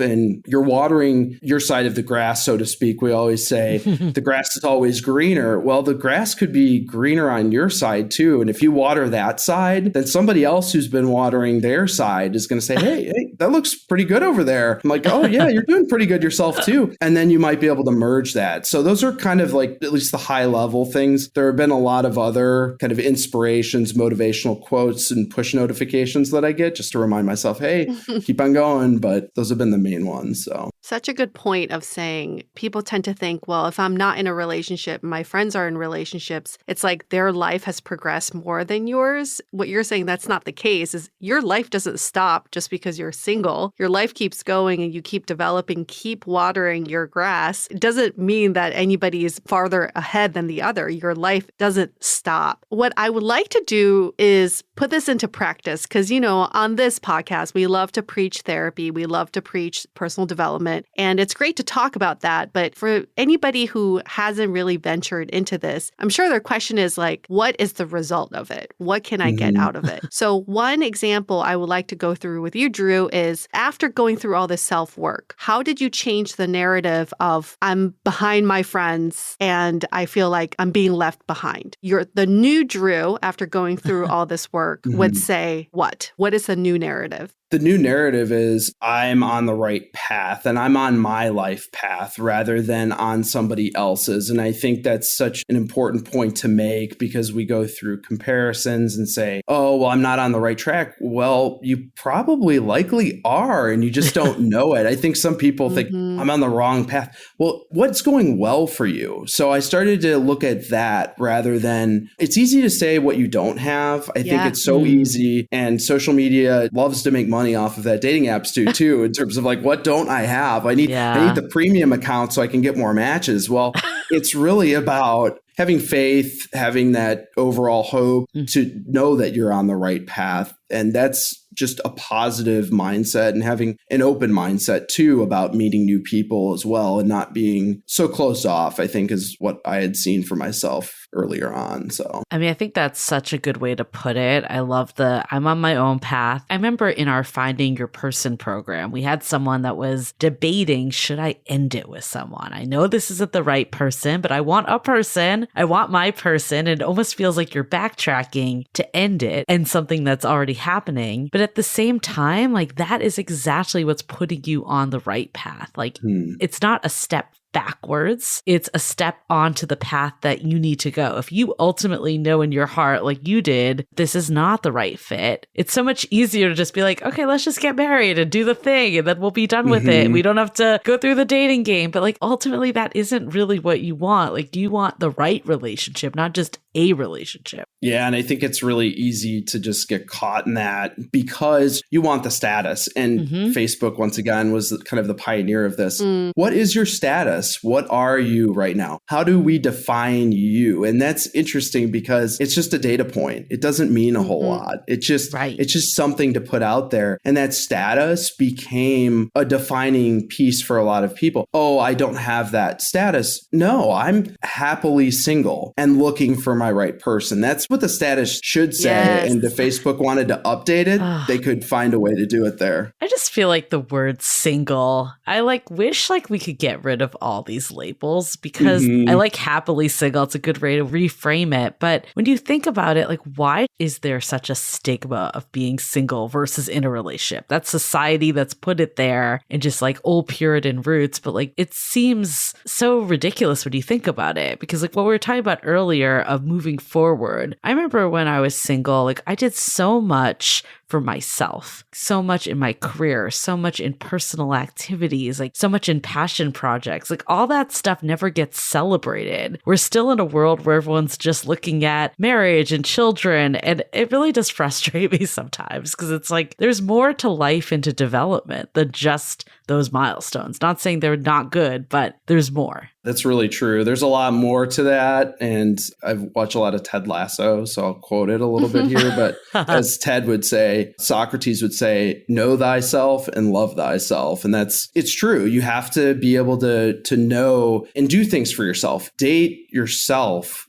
and you're watering your side of the grass, so to speak, we always say the grass is always greener. Well, the grass could could be greener on your side too. And if you water that side, then somebody else who's been watering their side is going to say, hey, that looks pretty good over there. I'm like, oh yeah, you're doing pretty good yourself too. And then you might be able to merge that. So those are kind of like at least the high level things. There have been a lot of other kind of inspirations, motivational quotes and push notifications that I get just to remind myself, hey, keep on going. But those have been the main ones. So such a good point of saying people tend to think, well, if I'm not in a relationship, my friends are in relationships, it's like their life has progressed more than yours. What you're saying, that's not the case, is your life doesn't stop just because you're single. Your life keeps going and you keep developing, keep watering your grass. It doesn't mean that anybody is farther ahead than the other. Your life doesn't stop. What I would like to do is put this into practice because, you know, on this podcast, we love to preach therapy. We love to preach personal development. And it's great to talk about that. But for anybody who hasn't really ventured into this, I'm sure their question is like, what is the result of it? What can I get out of it? So one example I would like to go through with you, Drew, is after going through all this self-work, how did you change the narrative of I'm behind my friends and I feel like I'm being left behind? The new Drew, after going through all this work, would say what? What is the new narrative? The new narrative is I'm on the right path and I'm on my life path rather than on somebody else's. And I think that's such an important point to make because we go through comparisons and say, oh, well, I'm not on the right track. Well, you probably likely are, and you just don't know it. I think some people think I'm on the wrong path. Well, what's going well for you? So I started to look at that rather than it's easy to say what you don't have. I think it's so easy, and social media loves to make money off of that. Dating apps do too, in terms of like, what don't I have? I need the premium account so I can get more matches. Well, it's really about having faith, having that overall hope to know that you're on the right path. And that's just a positive mindset and having an open mindset too about meeting new people as well and not being so closed off, I think is what I had seen for myself earlier on. So, I mean, I think that's such a good way to put it. I love I'm on my own path. I remember in our Finding Your Person program, we had someone that was debating, should I end it with someone? I know this isn't the right person, but I want a person. I want my person. It almost feels like you're backtracking to end it and something that's already happening. But at the same time, like that is exactly what's putting you on the right path. Like it's not a step backwards. It's a step onto the path that you need to go. If you ultimately know in your heart, like you did, this is not the right fit, it's so much easier to just be like, okay, let's just get married and do the thing and then we'll be done with it. We don't have to go through the dating game. But like ultimately that isn't really what you want. Like you want the right relationship, not just a relationship. Yeah. And I think it's really easy to just get caught in that because you want the status. And Facebook, once again, was kind of the pioneer of this. What is your status? What are you right now? How do we define you? And that's interesting because it's just a data point. It doesn't mean a whole lot. It's just something to put out there. And that status became a defining piece for a lot of people. Oh, I don't have that status. No, I'm happily single and looking for my right person. That's what the status should say. Yes. And if Facebook wanted to update it, they could find a way to do it there. I just feel like the word single, I wish we could get rid of all these labels because I like happily single. It's a good way to reframe it. But when you think about it, like, why is there such a stigma of being single versus in a relationship? That's society that's put it there and just like old Puritan roots. But like, it seems so ridiculous when you think about it because like what we were talking about earlier of moving forward. I remember when I was single, like I did so much for myself, so much in my career, so much in personal activities, like so much in passion projects, like all that stuff never gets celebrated. We're still in a world where everyone's just looking at marriage and children. And it really does frustrate me sometimes because it's like there's more to life and to development than just those milestones. Not saying they're not good, but there's more. That's really true. There's a lot more to that. And I've watched a lot of Ted Lasso, so I'll quote it a little bit here. But as Ted would say, Socrates would say, know thyself and love thyself. And it's true. You have to be able to know and do things for yourself. Date yourself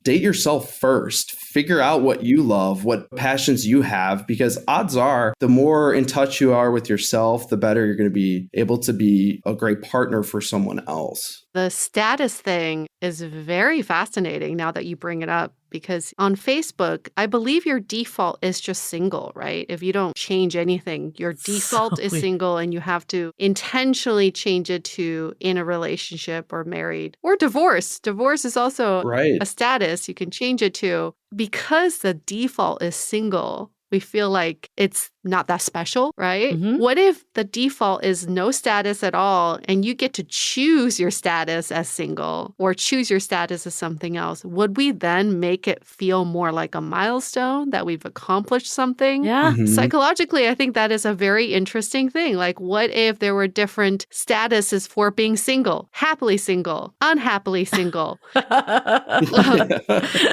first. Figure out what you love, what passions you have, because odds are the more in touch you are with yourself, the better you're going to be able to be a great partner for someone else. The status thing is very fascinating now that you bring it up. because on Facebook, I believe your default is just single, right? If you don't change anything, your default is single and you have to intentionally change it to in a relationship or married or divorce. Divorce is also a status you can change it to. Because the default is single, we feel like it's not that special, right? What if the default is no status at all and you get to choose your status as single or choose your status as something else? Would we then make it feel more like a milestone that we've accomplished something? Yeah. Psychologically, I think that is a very interesting thing. Like, what if there were different statuses for being single, happily single, unhappily single,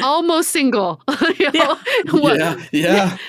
almost single?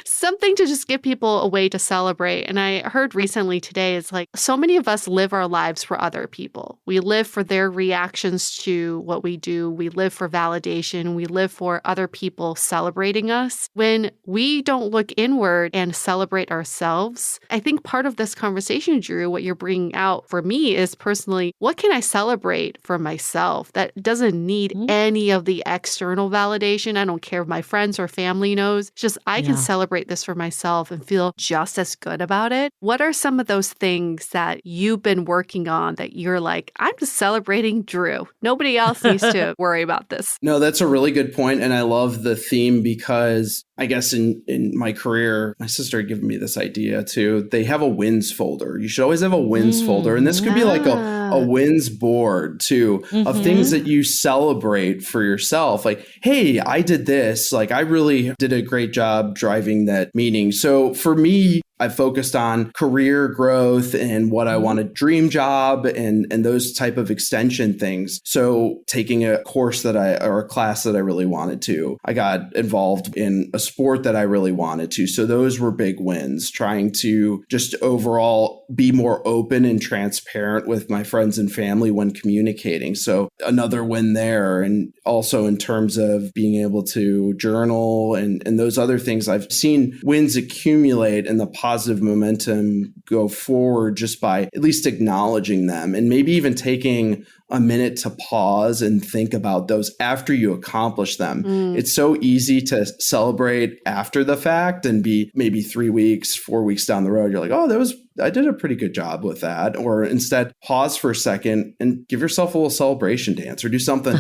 Something to just give people a way to celebrate. And I heard recently today, it's like so many of us live our lives for other people. We live for their reactions to what we do. We live for validation. We live for other people celebrating us. When we don't look inward and celebrate ourselves, I think part of this conversation, Drew, what you're bringing out for me is personally, what can I celebrate for myself that doesn't need any of the external validation? I don't care if my friends or family knows. It's just I can celebrate this for myself and feel just as good about it. What are some of those things that you've been working on that you're like, I'm just celebrating Drew. Nobody else needs to worry about this. No, that's a really good point. And I love the theme because I guess in my career, my sister had given me this idea too. They have a wins folder. You should always have a wins folder. And this could be like a wins board too of things that you celebrate for yourself. Like, hey, I did this. Like, I really did a great job driving that meeting. So for me, I focused on career growth and what I want a dream job and those type of extension things. So taking a course or a class that I really wanted to. I got involved in a sport that I really wanted to. So those were big wins, trying to just overall be more open and transparent with my friends and family when communicating. So another win there. And also in terms of being able to journal and those other things, I've seen wins accumulate in the positive momentum go forward just by at least acknowledging them and maybe even taking a minute to pause and think about those after you accomplish them. It's so easy to celebrate after the fact and be maybe 3 weeks, 4 weeks down the road. You're like, oh, I did a pretty good job with that. Or instead, pause for a second and give yourself a little celebration dance or do something.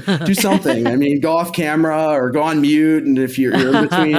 I mean, go off camera or go on mute. And if you're in between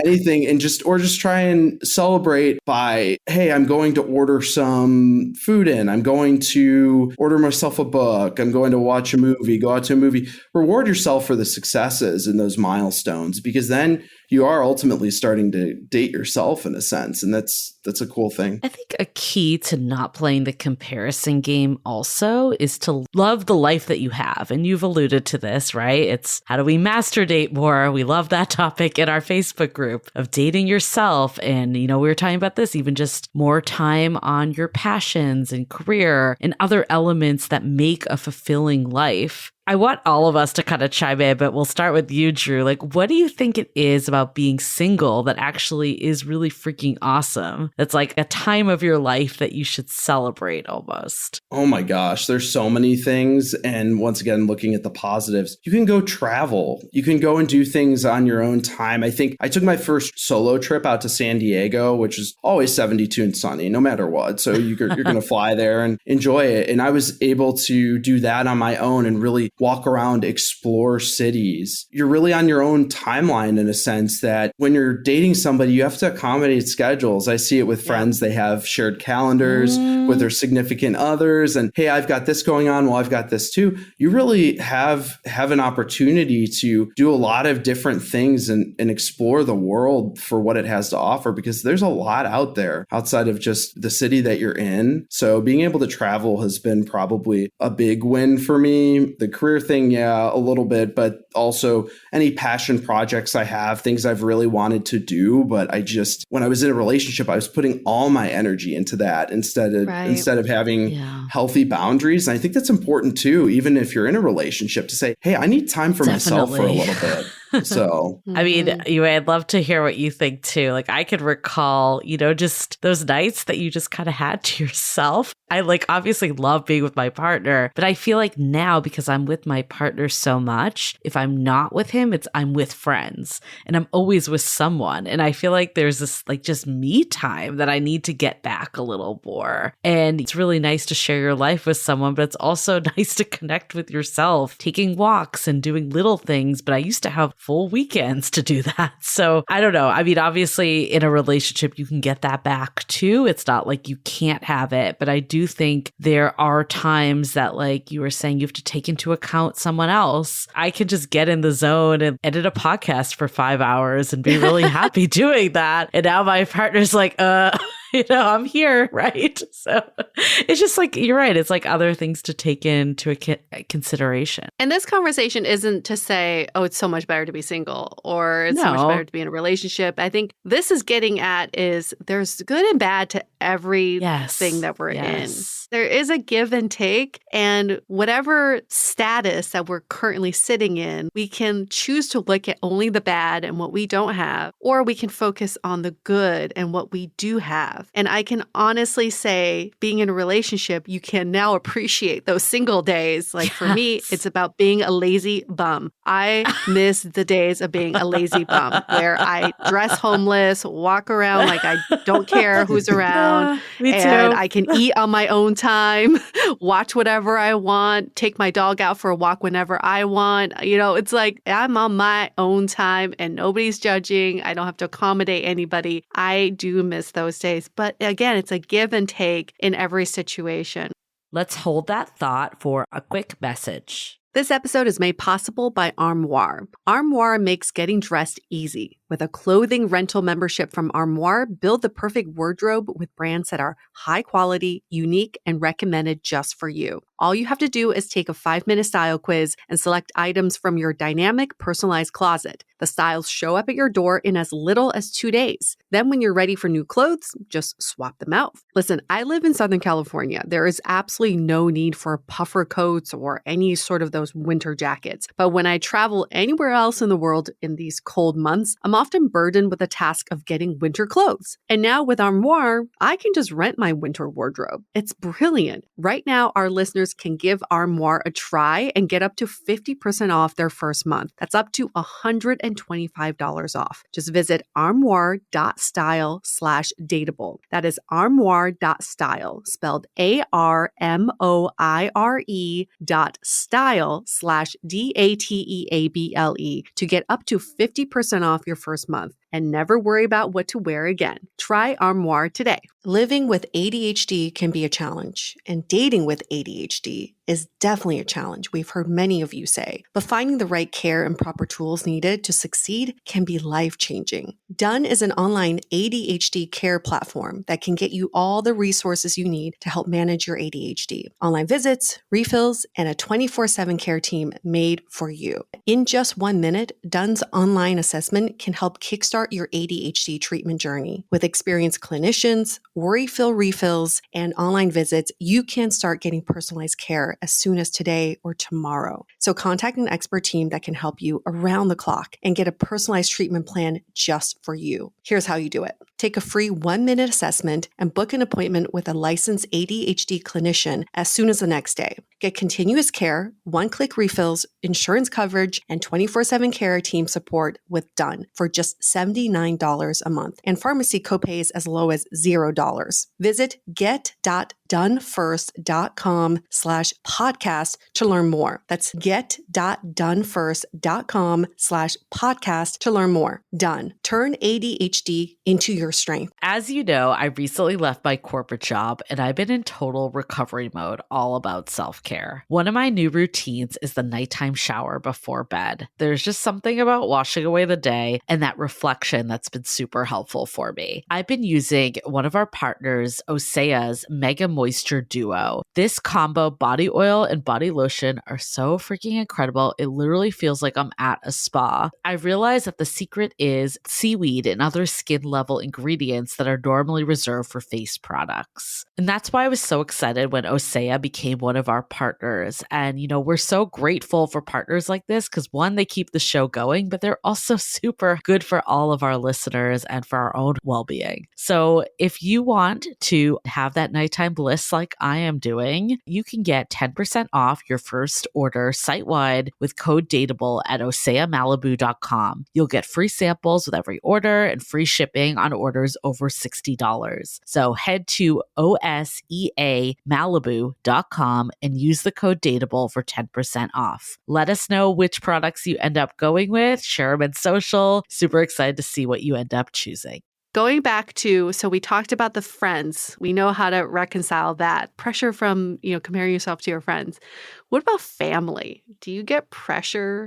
anything and just try and celebrate by, hey, I'm going to order some food in. I'm going to order myself a book. I'm going to watch a movie, go out to a movie. Reward yourself for the successes and those milestones, because then you are ultimately starting to date yourself in a sense. And that's a cool thing. I think a key to not playing the comparison game also is to love the life that you have. And you've alluded to this, right? It's how do we master date more? We love that topic in our Facebook group of dating yourself. And, we were talking about this, even just more time on your passions and career and other elements that make a fulfilling life. I want all of us to kind of chime in, but we'll start with you, Drew. Like, what do you think it is about being single that actually is really freaking awesome? That's like a time of your life that you should celebrate almost. Oh my gosh, there's so many things. And once again, looking at the positives, you can go travel. You can go and do things on your own time. I think I took my first solo trip out to San Diego, which is always 72 and sunny, no matter what. So you're going to fly there and enjoy it. And I was able to do that on my own and really walk around, explore cities. You're really on your own timeline in a sense that when you're dating somebody, you have to accommodate schedules. I see it with friends. They have shared calendars with their significant others. And hey, I've got this going on. Well, I've got this too. You really have an opportunity to do a lot of different things and explore the world for what it has to offer, because there's a lot out there outside of just the city that you're in. So being able to travel has been probably a big win for me. The career thing, a little bit, but also any passion projects I have, things I've really wanted to do. But when I was in a relationship, I was putting all my energy into that instead of having healthy boundaries. And I think that's important too, even if you're in a relationship, to say, hey, I need time for myself for a little bit. So I mean, Mhm. I'd love to hear what you think too. Like, I could recall, just those nights that you just kind of had to yourself. I obviously love being with my partner, but I feel like now because I'm with my partner so much, if I'm not with him, I'm with friends and I'm always with someone. And I feel like there's this just me time that I need to get back a little more. And it's really nice to share your life with someone, but it's also nice to connect with yourself, taking walks and doing little things. But I used to have full weekends to do that. So I don't know. I mean, obviously in a relationship, you can get that back too. It's not like you can't have it, but I do think there are times that, like you were saying, you have to take into account someone else. I can just get in the zone and edit a podcast for 5 hours and be really happy doing that. And now my partner's like, I'm here, right? So it's just you're right. It's other things to take into consideration. And this conversation isn't to say, oh, it's so much better to be single or it's so much better to be in a relationship. I think this is getting at is there's good and bad to everything that we're in. There is a give and take, and whatever status that we're currently sitting in, we can choose to look at only the bad and what we don't have, or we can focus on the good and what we do have. And I can honestly say, being in a relationship, you can now appreciate those single days. Like for me, it's about being a lazy bum. I miss the days of being a lazy bum where I dress homeless, walk around like I don't care who's around. Me too. And I can eat on my own time, watch whatever I want, take my dog out for a walk whenever I want. It's like I'm on my own time and nobody's judging. I don't have to accommodate anybody. I do miss those days. But again, it's a give and take in every situation. Let's hold that thought for a quick message. This episode is made possible by Armoire. Armoire makes getting dressed easy. With a clothing rental membership from Armoire, build the perfect wardrobe with brands that are high quality, unique, and recommended just for you. All you have to do is take a 5-minute style quiz and select items from your dynamic, personalized closet. The styles show up at your door in as little as 2 days. Then when you're ready for new clothes, just swap them out. Listen, I live in Southern California. There is absolutely no need for puffer coats or any sort of those winter jackets. But when I travel anywhere else in the world in these cold months, I'm often burdened with the task of getting winter clothes. And now with Armoire, I can just rent my winter wardrobe. It's brilliant. Right now, our listeners can give Armoire a try and get up to 50% off their first month. That's up to $125 off. Just visit armoire.style/dateable. That is armoire.style, spelled ARMOIRE.style/DATEABLE to get up to 50% off your first month and never worry about what to wear again. Try Armoire today. Living with ADHD can be a challenge, and dating with ADHD is definitely a challenge, we've heard many of you say. But finding the right care and proper tools needed to succeed can be life-changing. Done is an online ADHD care platform that can get you all the resources you need to help manage your ADHD. Online visits, refills, and a 24/7 care team made for you. In just 1 minute, Done's online assessment can help kickstart your ADHD treatment journey. With experienced clinicians, worry-fill refills, and online visits, you can start getting personalized care as soon as today or tomorrow. So contact an expert team that can help you around the clock and get a personalized treatment plan just for you. Here's how you do it. Take a free 1-minute assessment and book an appointment with a licensed ADHD clinician as soon as the next day. Get continuous care, one-click refills, insurance coverage, and 24/7 care team support with Done for just $79 a month, and pharmacy copays as low as $0. Visit get.donefirst.com/podcast to learn more. That's get.donefirst.com/podcast to learn more. Done. Turn ADHD into your strength. As you know, I recently left my corporate job and I've been in total recovery mode, all about self-care. One of my new routines is the nighttime shower before bed. There's just something about washing away the day and that reflection that's been super helpful for me. I've been using one of our partners, Osea's Mega Moisture Duo. This combo body oil and body lotion are so freaking incredible. It literally feels like I'm at a spa. I realized that the secret is seaweed and other skin level ingredients that are normally reserved for face products. And that's why I was so excited when Osea became one of our partners. And, we're so grateful for partners like this because one, they keep the show going, but they're also super good for all of our listeners and for our own well-being. So if you want to have that nighttime bliss like I am doing, you can get 10% off your first order site-wide with code DATEABLE at OseaMalibu.com. You'll get free samples with every order and free shipping on orders over $60. So head to OSEAMalibu.com and use the code DATEABLE for 10% off. Let us know which products you end up going with. Share them in social. Super excited to see what you end up choosing. Going back to, so we talked about the friends. We know how to reconcile that pressure from, comparing yourself to your friends. What about family? Do you get pressure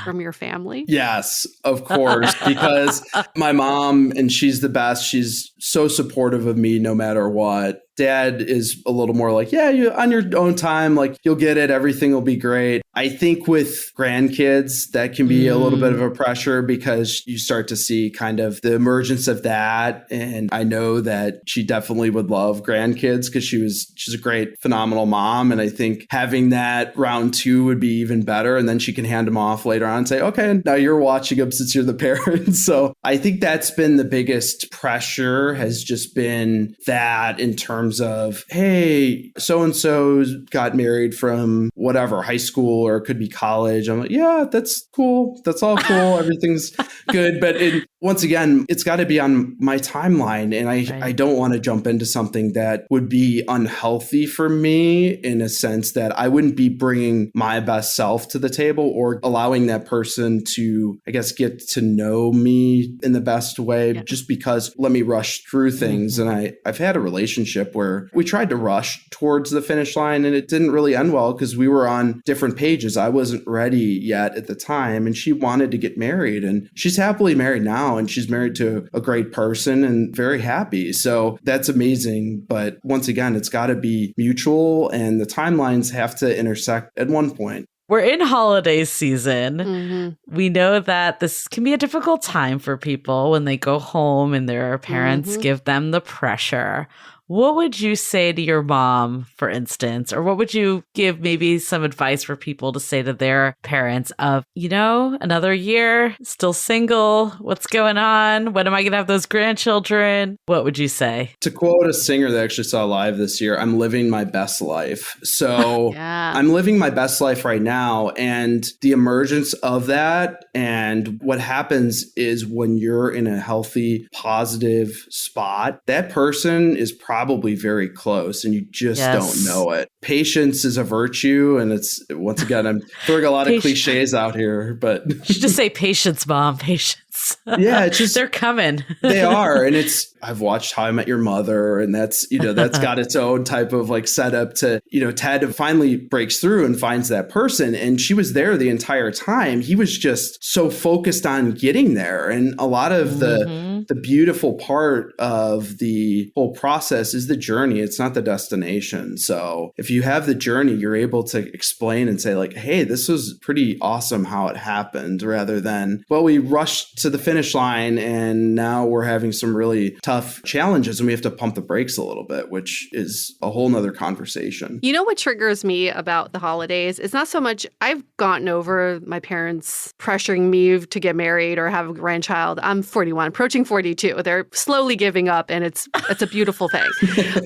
from your family? Yes, of course, because my mom, and she's the best. She's so supportive of me no matter what. Dad is a little more like, yeah, you on your own time, like you'll get it. Everything will be great. I think with grandkids, that can be a little bit of a pressure because you start to see kind of the emergence of that. And I know that she definitely would love grandkids because she's a great, phenomenal mom. And I think having that round two would be even better. And then she can hand them off later on and say, okay, now you're watching them since you're the parent. So I think that's been the biggest pressure, has just been that in terms of, hey, so-and-so got married from whatever, high school, or it could be college. I'm like, yeah, that's cool. That's all cool. Everything's good. But once again, it's got to be on my timeline. And I don't want to jump into something that would be unhealthy for me, in a sense that I wouldn't be bringing my best self to the table or allowing that person to, I guess, get to know me in the best way, just because let me rush through things. And I've had a relationship where we tried to rush towards the finish line and it didn't really end well because we were on different pages. I wasn't ready yet at the time, and she wanted to get married, and she's happily married now, and she's married to a great person and very happy. So that's amazing. But once again, it's got to be mutual, and the timelines have to intersect at one point. We're in holiday season. We know that this can be a difficult time for people when they go home and their parents give them the pressure. What would you say to your mom, for instance, or what would you give maybe some advice for people to say to their parents of, another year, still single, what's going on? When am I going to have those grandchildren? What would you say? To quote a singer that I actually saw live this year, I'm living my best life. So I'm living my best life right now. And the emergence of that, and what happens is when you're in a healthy, positive spot, that person is probably very close and you just don't know it. Patience is a virtue. And it's, once again, I'm throwing a lot of cliches out here, but you should just say patience, Mom, patience. Yeah, it's just, they're coming. They are. And I've watched How I Met Your Mother, and that's got its own type of like setup to, Ted finally breaks through and finds that person. And she was there the entire time. He was just so focused on getting there. And a lot of the beautiful part of the whole process is the journey. It's not the destination. So if you have the journey, you're able to explain and say like, hey, this was pretty awesome how it happened, rather than, well, we rushed to the finish line and now we're having some really tough challenges and we have to pump the brakes a little bit, which is a whole nother conversation. You know what triggers me about the holidays? It's not so much I've gotten over my parents pressuring me to get married or have a grandchild. I'm 41, approaching 42. They're slowly giving up, and it's a beautiful thing.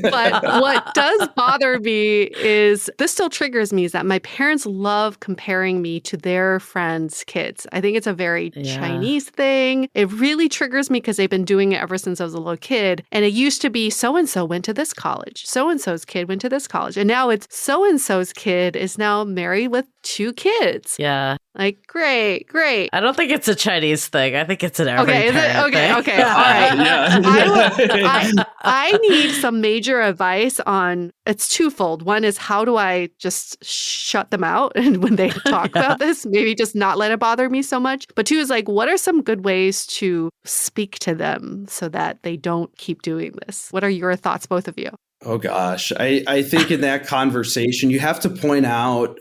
But what does bother me is, this still triggers me, is that my parents love comparing me to their friends' kids. I think it's a very Chinese thing. It really triggers me because they've been doing it ever since I was a little kid. And it used to be so-and-so went to this college. So-and-so's kid went to this college. And now it's so-and-so's kid is now married with 2 kids. Yeah. Like, great. I don't think it's a Chinese thing. I think it's an every parent thing. Okay. All right. I need some major advice on, it's twofold. One is, how do I just shut them out? And when they talk about this, maybe just not let it bother me so much. But 2 is like, what are some good ways to speak to them so that they don't keep doing this? What are your thoughts, both of you? Oh gosh. I think in that conversation, you have to point out,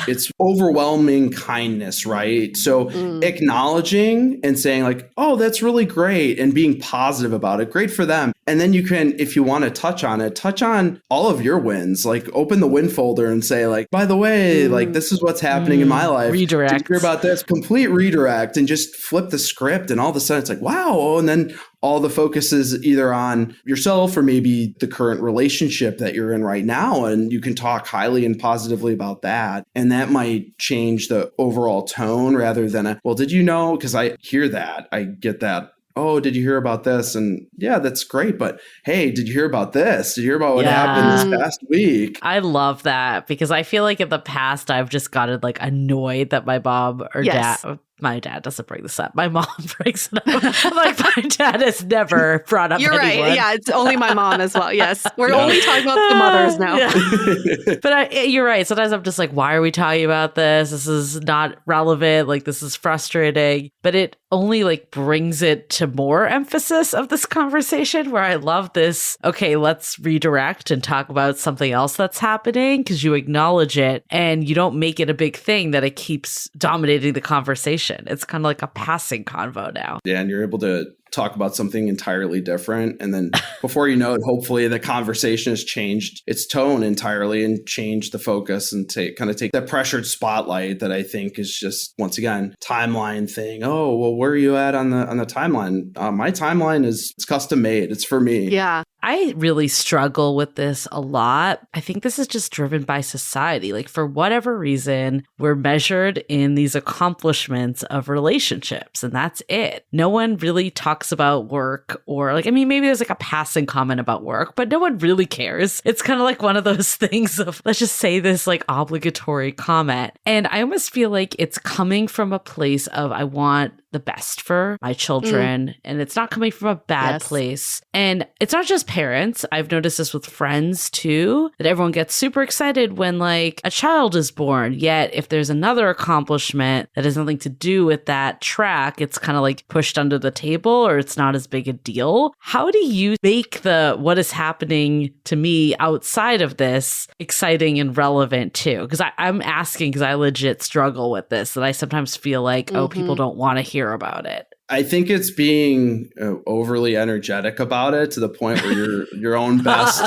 it's overwhelming kindness, right? So acknowledging and saying like, oh, that's really great, and being positive about it. Great for them. And then you can, if you want to touch on it, touch on all of your wins, like open the win folder and say like, by the way, like this is what's happening in my life. Redirect. Did you hear about this? Complete redirect, and just flip the script. And all of a sudden it's like, wow. And then all the focus is either on yourself or maybe the current relationship that you're in right now. And you can talk highly and positively about that. And that might change the overall tone rather than well, did you know? Because I hear that. I get that. Oh, did you hear about this? And yeah, that's great. But hey, did you hear about this? Did you hear about what happened this past week? I love that because I feel like in the past, I've just gotten like annoyed that my mom or dad, my dad doesn't bring this up. My mom brings it up. Like my dad has never brought up anyone. Right. Yeah, it's only my mom as well. Yes. We're only talking about the mothers now. Yeah. But you're right. Sometimes I'm just like, why are we talking about this? This is not relevant. Like, this is frustrating. But it only like brings it to more emphasis of this conversation where I love this. Okay, let's redirect and talk about something else that's happening because you acknowledge it and you don't make it a big thing that it keeps dominating the conversation. It's kind of like a passing convo now. Yeah, and you're able to talk about something entirely different. And then before you know it, hopefully the conversation has changed its tone entirely and changed the focus and take that pressured spotlight that I think is just, once again, timeline thing. Oh, well, where are you at on the timeline? My timeline it's custom made. It's for me. Yeah. I really struggle with this a lot. I think this is just driven by society. Like, for whatever reason, we're measured in these accomplishments of relationships, and that's it. No one really talks about work, or like, I mean, maybe there's like a passing comment about work, but no one really cares. It's kind of like one of those things of, let's just say this like obligatory comment. And I almost feel like it's coming from a place of, I want the best for my children, and it's not coming from a bad place. And it's not just parents. I've noticed this with friends too, that everyone gets super excited when like a child is born. Yet if there's another accomplishment that has nothing to do with that track, it's kind of like pushed under the table, or it's not as big a deal. How do you make the what is happening to me outside of this exciting and relevant too? Because I'm asking because I legit struggle with this, that I sometimes feel like, oh, people don't want to hear about it. I think it's being overly energetic about it to the point where you're your own best,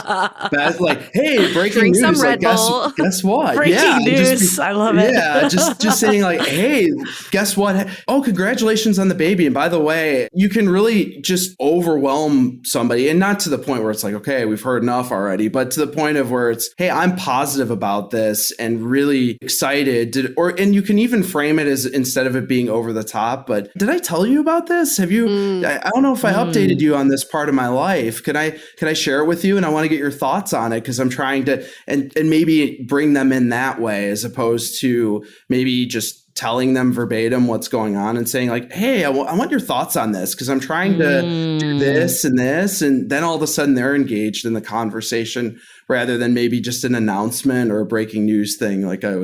like, hey, breaking Drink news. Some like, Red Bull. guess what? Breaking news. I love it. Yeah, just saying like, hey, guess what? Oh, congratulations on the baby. And by the way, you can really just overwhelm somebody, and not to the point where it's like, okay, we've heard enough already, but to the point of where it's, hey, I'm positive about this and really excited. And you can even frame it as, instead of it being over the top, but did I tell you about this? Have you, I don't know if I updated you on this part of my life. Can I share it with you? And I want to get your thoughts on it, because I'm trying to, and maybe bring them in that way, as opposed to maybe just telling them verbatim what's going on and saying like, hey, I want your thoughts on this, because I'm trying to do this and this. And then all of a sudden they're engaged in the conversation, rather than maybe just an announcement or a breaking news thing like I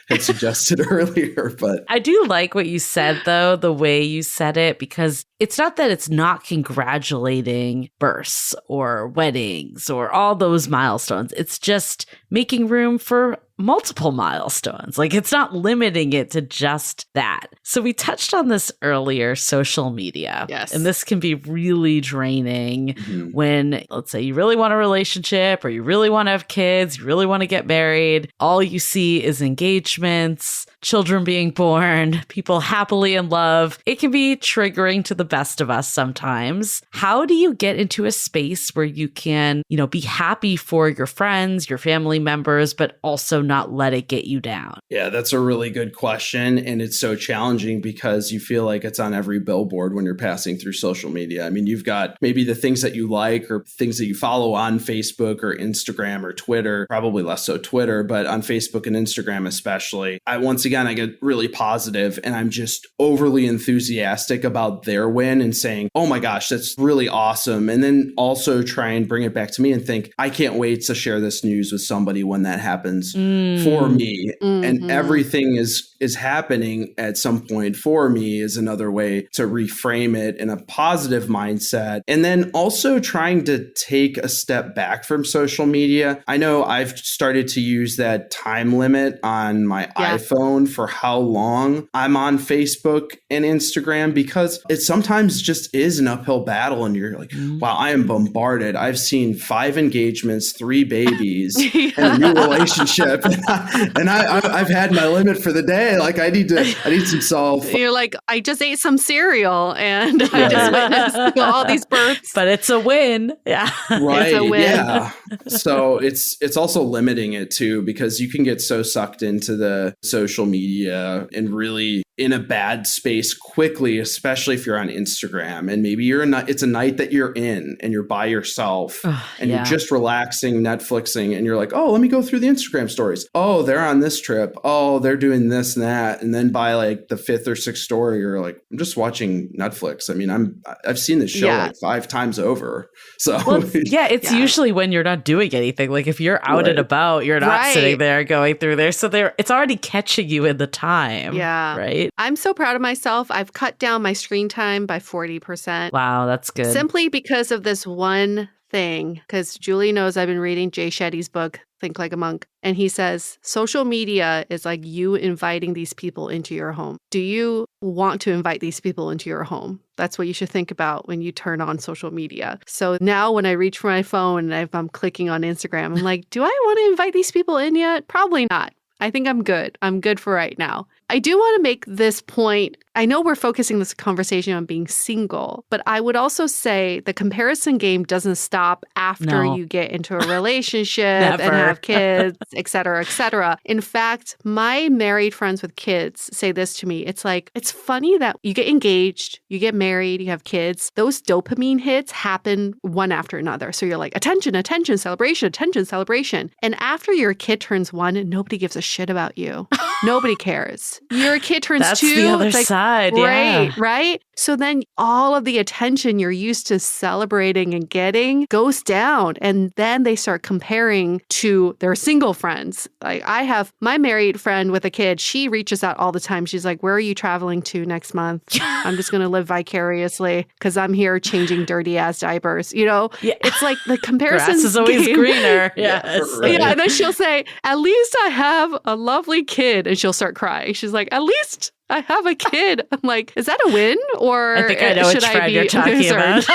had suggested earlier. But I do like what you said, though, the way you said it, because it's not that it's not congratulating births or weddings or all those milestones. It's just making room for multiple milestones. Like, it's not limiting it to just that. So we touched on this earlier, social media. Yes. And this can be really draining when, let's say, you really want a relationship, or you really want to have kids, you really want to get married. All you see is engagements, children being born, people happily in love. It can be triggering to the best of us sometimes. How do you get into a space where you can, be happy for your friends, your family members, but also not let it get you down? Yeah, that's a really good question. And it's so challenging because you feel like it's on every billboard when you're passing through social media. I mean, you've got maybe the things that you like or things that you follow on Facebook or Instagram or Twitter, probably less so Twitter, but on Facebook and Instagram especially. Once again, I get really positive and I'm just overly enthusiastic about their win and saying, oh my gosh, that's really awesome. And then also try and bring it back to me and think, I can't wait to share this news with somebody when that happens for me. Mm-hmm. And everything is happening at some point for me is another way to reframe it in a positive mindset. And then also trying to take a step back from social media. I know I've started to use that time limit on my iPhone for how long I'm on Facebook and Instagram, because it sometimes just is an uphill battle and you're like, wow, I am bombarded. I've seen 5 engagements, 3 babies, and a new relationship. And I've had my limit for the day. Like I need some self. You're like, I just ate some cereal and I just witnessed all these births. But it's a win. Yeah. Right. It's a win. Yeah. So it's also limiting it too, because you can get so sucked into the social media and really in a bad space quickly, especially if you're on Instagram and maybe it's a night that you're in and you're by yourself and you're just relaxing, Netflixing, and you're like, oh, let me go through the Instagram stories. Oh, they're on this trip. Oh, they're doing this and that. And then by like the 5th or 6th story, you're like, I'm just watching Netflix. I mean, I've seen this show like 5 times over. So it's usually when you're not doing anything. Like if you're out and about, you're not sitting there going through there. So it's already catching you in the time. Yeah. Right. I'm so proud of myself. I've cut down my screen time by 40%. Wow, that's good. Simply because of this one thing, because Julie knows I've been reading Jay Shetty's book, Think Like a Monk. And he says, social media is like you inviting these people into your home. Do you want to invite these people into your home? That's what you should think about when you turn on social media. So now when I reach for my phone and if I'm clicking on Instagram, I'm like, do I want to invite these people in yet? Probably not. I think I'm good. I'm good for right now. I do want to make this point. I know we're focusing this conversation on being single, but I would also say the comparison game doesn't stop after you get into a relationship and have kids, et cetera, et cetera. In fact, my married friends with kids say this to me. It's like, it's funny that you get engaged, you get married, you have kids. Those dopamine hits happen one after another. So you're like, attention, attention, celebration, attention, celebration. And after your kid turns 1, nobody gives a shit about you. Nobody cares. Your kid turns 2. That's the other side. Right? So then all of the attention you're used to celebrating and getting goes down. And then they start comparing to their single friends. Like I have my married friend with a kid. She reaches out all the time. She's like, where are you traveling to next month? I'm just going to live vicariously because I'm here changing dirty ass diapers. You know, it's like the comparison grass is always greener. Yes. Yeah. And then she'll say, at least I have a lovely kid. And she'll start crying. She's like, at least I have a kid. I'm like, is that a win? Or I think I know which friend you're talking about.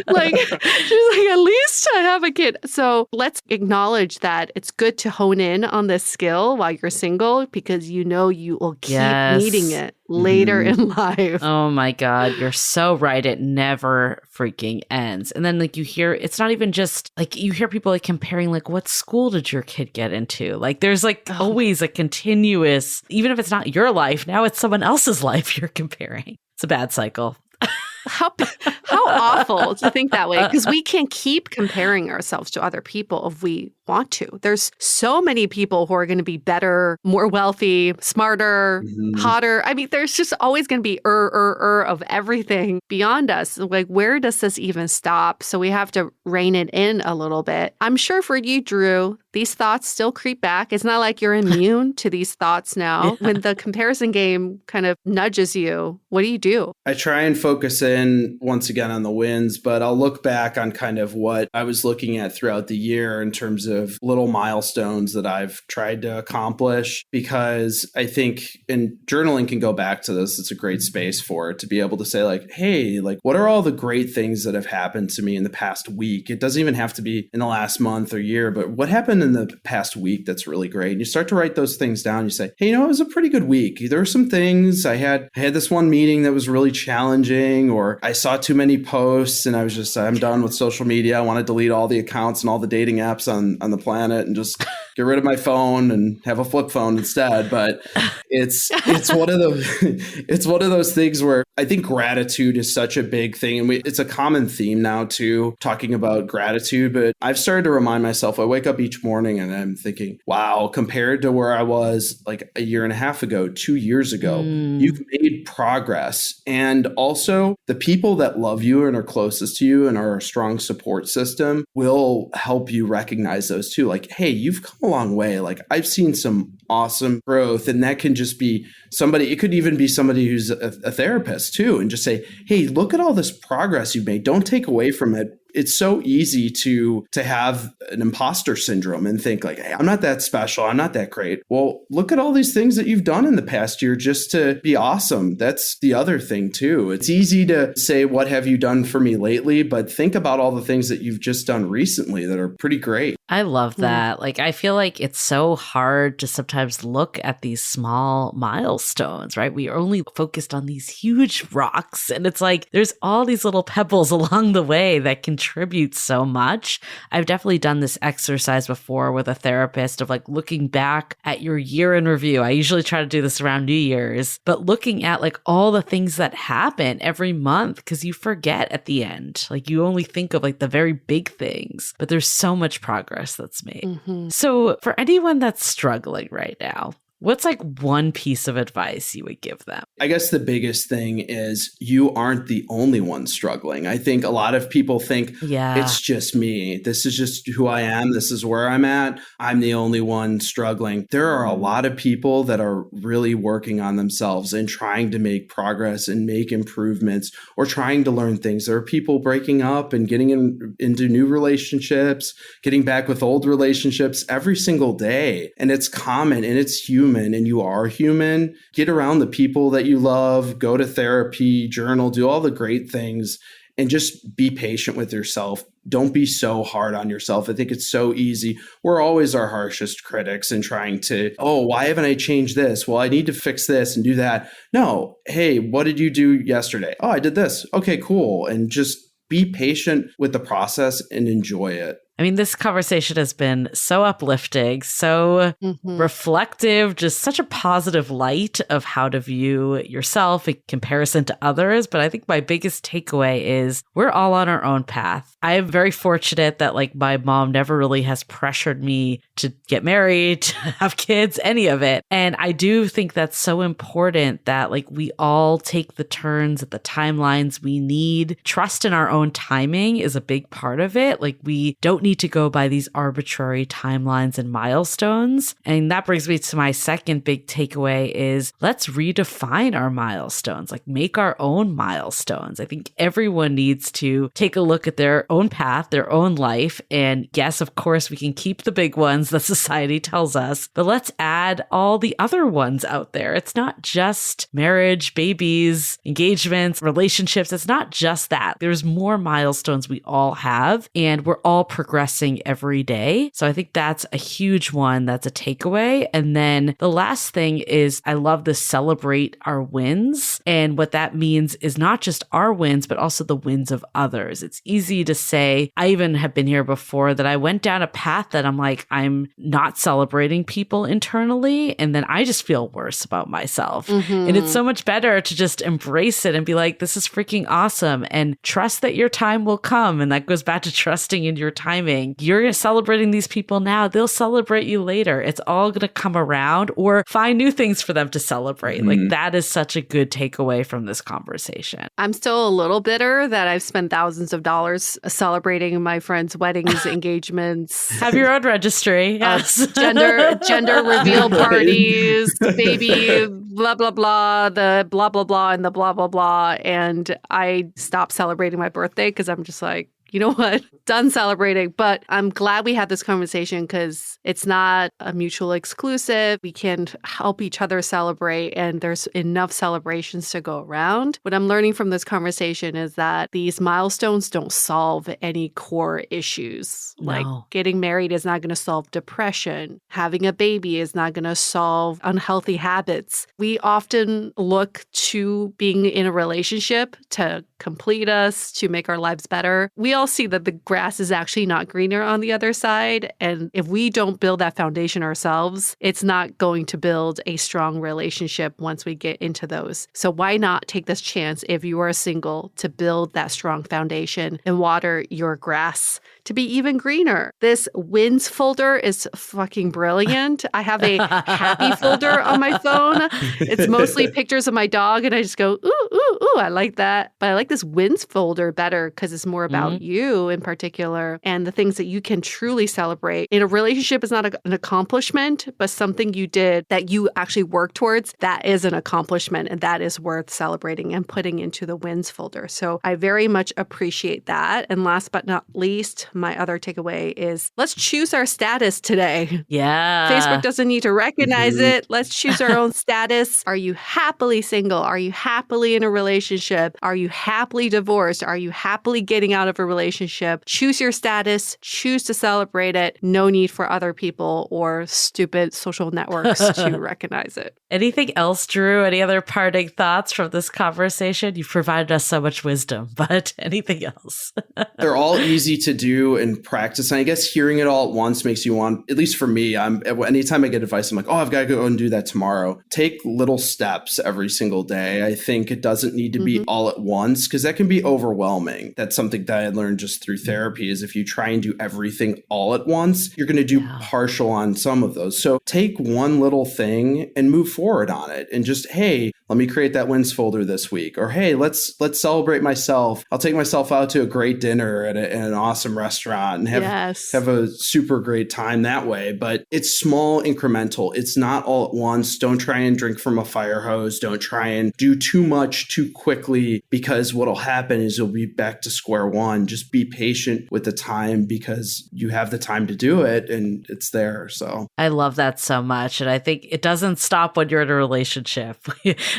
Like, she's like, at least I have a kid. So let's acknowledge that it's good to hone in on this skill while you're single because you know you will keep needing it later in life. Oh my God, you're so right. It never freaking ends. And then like you hear, it's not even just like you hear people like comparing like what school did your kid get into? Like there's like always a continuous, even if it's not your life, now it's someone else's life you're comparing. It's a bad cycle. How awful to think that way, because we can keep comparing ourselves to other people if we want to. There's so many people who are going to be better, more wealthy, smarter, hotter. I mean, there's just always going to be of everything beyond us. Like, where does this even stop? So we have to rein it in a little bit. I'm sure for you, Drew, these thoughts still creep back. It's not like you're immune to these thoughts now. When the comparison game kind of nudges you, what do? I try and focus in once again on the wins, but I'll look back on kind of what I was looking at throughout the year in terms of little milestones that I've tried to accomplish, because I think, and journaling can go back to this, it's a great space for it to be able to say like, hey, like what are all the great things that have happened to me in the past week? It doesn't even have to be in the last month or year, but what happened in the past week that's really great? And you start to write those things down. You say, hey, you know, it was a pretty good week. There were some things I had this one meeting that was really challenging, or I saw too many posts and I was just, I'm done with social media. I want to delete all the accounts and all the dating apps on the planet and just get rid of my phone and have a flip phone instead. But it's one of those it's one of those things where I think gratitude is such a big thing. And it's a common theme now too, talking about gratitude. But I've started to remind myself, I wake up each morning and I'm thinking, wow, compared to where I was like a year and a half ago, 2 years ago, you've made progress. And also the people that love you and are closest to you and are a strong support system will help you recognize those too. Like, hey, you've come a long way. Like, I've seen some awesome growth. And that can just be somebody, it could even be somebody who's a therapist too, and just say, hey, look at all this progress you've made. Don't take away from it. It's so easy to have an imposter syndrome and think like, hey, I'm not that special. I'm not that great. Well, look at all these things that you've done in the past year just to be awesome. That's the other thing too. It's easy to say, what have you done for me lately? But think about all the things that you've just done recently that are pretty great. I love that. Like, I feel like it's so hard to sometimes look at these small milestones, right? We are only focused on these huge rocks. And it's like, there's all these little pebbles along the way that contribute so much. I've definitely done this exercise before with a therapist of like looking back at your year in review. I usually try to do this around New Year's, but looking at like all the things that happen every month, because you forget at the end. Like, you only think of like the very big things, but there's so much progress that's made. So for anyone that's struggling right now, what's like one piece of advice you would give them? I guess the biggest thing is you aren't the only one struggling. I think a lot of people think it's just me. This is just who I am. This is where I'm at. I'm the only one struggling. There are a lot of people that are really working on themselves and trying to make progress and make improvements or trying to learn things. There are people breaking up and getting into new relationships, getting back with old relationships every single day. And it's common and it's human. And you are human. Get around the people that you love, go to therapy, journal, do all the great things, and just be patient with yourself. Don't be so hard on yourself. I think it's so easy. We're always our harshest critics and trying to, oh, why haven't I changed this? Well, I need to fix this and do that. No. Hey, what did you do yesterday? Oh, I did this. Okay, cool. And just be patient with the process and enjoy it. I mean, this conversation has been so uplifting, so reflective, just such a positive light of how to view yourself in comparison to others. But I think my biggest takeaway is we're all on our own path. I am very fortunate that like my mom never really has pressured me to get married, to have kids, any of it. And I do think that's so important that like we all take the turns at the timelines we need. Trust in our own timing is a big part of it. Like, we don't need to go by these arbitrary timelines and milestones. And that brings me to my second big takeaway is let's redefine our milestones, like make our own milestones. I think everyone needs to take a look at their own path, their own life. And yes, of course, we can keep the big ones that society tells us, but let's add all the other ones out there. It's not just marriage, babies, engagements, relationships. It's not just that. There's more milestones we all have, and we're all progressing every day. So I think that's a huge one. That's a takeaway. And then the last thing is I love to celebrate our wins. And what that means is not just our wins, but also the wins of others. It's easy to say, I even have been here before, that I went down a path that I'm like, I'm not celebrating people internally. And then I just feel worse about myself. And it's so much better to just embrace it and be like, this is freaking awesome. And trust that your time will come. And that goes back to trusting in your timing. You're celebrating these people now. They'll celebrate you later. It's all going to come around, or find new things for them to celebrate. Like, that is such a good takeaway from this conversation. I'm still a little bitter that I've spent thousands of dollars celebrating my friends' weddings, engagements. Have your own registry. Yes. Gender reveal parties, baby, blah, blah, blah, the blah, blah, blah, and the blah, blah, blah. And I stopped celebrating my birthday because I'm just like, you know what? Done celebrating. But I'm glad we had this conversation because it's not a mutual exclusive. We can help each other celebrate, and there's enough celebrations to go around. What I'm learning from this conversation is that these milestones don't solve any core issues. No. Like, getting married is not going to solve depression. Having a baby is not going to solve unhealthy habits. We often look to being in a relationship to complete us, to make our lives better. We all see that the grass is actually not greener on the other side. And if we don't build that foundation ourselves, it's not going to build a strong relationship once we get into those. So why not take this chance if you are single to build that strong foundation and water your grass to be even greener? This wins folder is fucking brilliant. I have a happy folder on my phone. It's mostly pictures of my dog, and I just go, ooh, ooh, ooh, I like that. But I like this wins folder better because it's more about you in particular and the things that you can truly celebrate. In a relationship, it's not an accomplishment, but something you did that you actually work towards, that is an accomplishment, and that is worth celebrating and putting into the wins folder. So I very much appreciate that. And last but not least, my other takeaway is let's choose our status today. Yeah. Facebook doesn't need to recognize it. Let's choose our own status. Are you happily single? Are you happily in a relationship? Are you happily divorced? Are you happily getting out of a relationship? Choose your status. Choose to celebrate it. No need for other people or stupid social networks to recognize it. Anything else, Drew? Any other parting thoughts from this conversation? You've provided us so much wisdom, but anything else? They're all easy to do and practice. And I guess hearing it all at once makes you want, at least for me, anytime I get advice, I'm like, oh, I've got to go and do that tomorrow. Take little steps every single day. I think it doesn't need to be all at once because that can be overwhelming. That's something that I learned just through therapy is if you try and do everything all at once, you're going to do partial on some of those. So take one little thing and move forward on it and just, hey, let me create that wins folder this week. Or, hey, let's celebrate myself. I'll take myself out to a great dinner at an awesome restaurant and have a super great time that way. But it's small, incremental. It's not all at once. Don't try and drink from a fire hose. Don't try and do too much too quickly because what'll happen is you'll be back to square one. Just be patient with the time because you have the time to do it and it's there. So I love that so much. And I think it doesn't stop when you're in a relationship.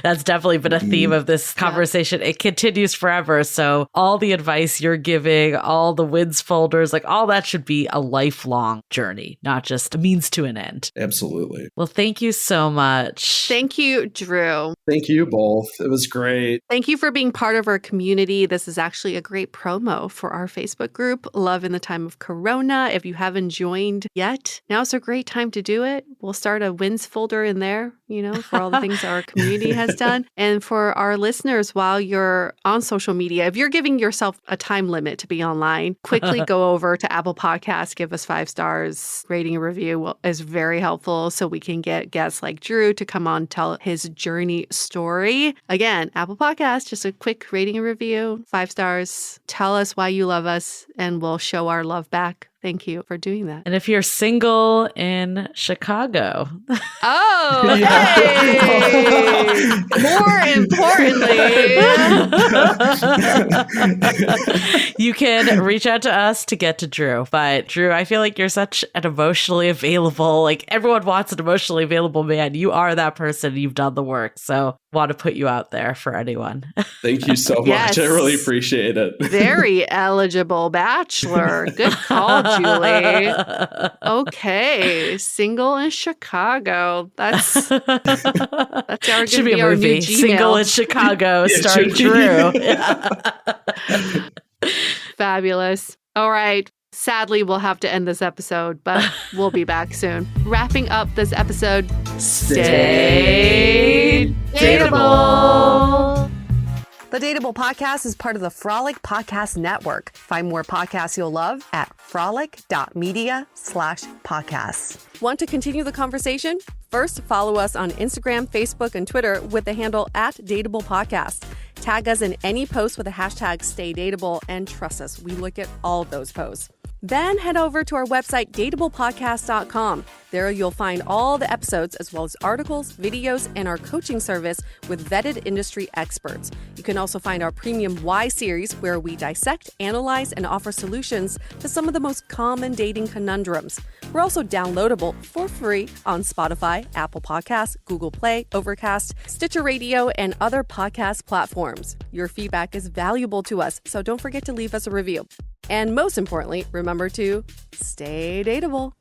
That's definitely been a theme of this conversation. It continues forever. So all the advice you're giving, all the wins folders, like all that should be a lifelong journey, not just a means to an end. Absolutely. Well, thank you so much. Thank you, Drew. Thank you both. It was great. Thank you for being part of our community. This is actually a great promo for our Facebook group, Love in the Time of Corona. If you haven't joined yet, now's a great time to do it. We'll start a wins folder in there, for all the things our community has done. And for our listeners, while you're on social media, if you're giving yourself a time limit to be online, quickly go over to Apple Podcasts, give us 5 stars. Rating and review is very helpful so we can get guests like Drew to come on, tell his journey story. Again, Apple Podcasts, just a quick rating and review, 5 stars. Tell us why you love us and we'll show our love back. Thank you for doing that. And if you're single in Chicago. Oh, hey! More importantly, you can reach out to us to get to Drew. But Drew, I feel like you're such an emotionally available, like everyone wants an emotionally available man. You are that person. You've done the work. So want to put you out there for anyone. Thank you so much. Yes. I really appreciate it. Very eligible bachelor. Good call, Julie. Okay, single in Chicago. That's our should be a our movie. new Gmail. Single in Chicago, starring Drew. Fabulous. All right. Sadly, we'll have to end this episode, but we'll be back soon. Wrapping up this episode, stay dateable. The Dateable Podcast is part of the Frolic Podcast Network. Find more podcasts you'll love at frolic.media/podcasts. Want to continue the conversation? First, follow us on Instagram, Facebook, and Twitter with the handle @DateablePodcast. Tag us in any post with the hashtag StayDateable, and trust us, we look at all of those posts. Then head over to our website, dateablepodcast.com. There you'll find all the episodes as well as articles, videos, and our coaching service with vetted industry experts. You can also find our premium Why series where we dissect, analyze, and offer solutions to some of the most common dating conundrums. We're also downloadable for free on Spotify, Apple Podcasts, Google Play, Overcast, Stitcher Radio, and other podcast platforms. Your feedback is valuable to us, so don't forget to leave us a review. And most importantly, remember to stay dateable.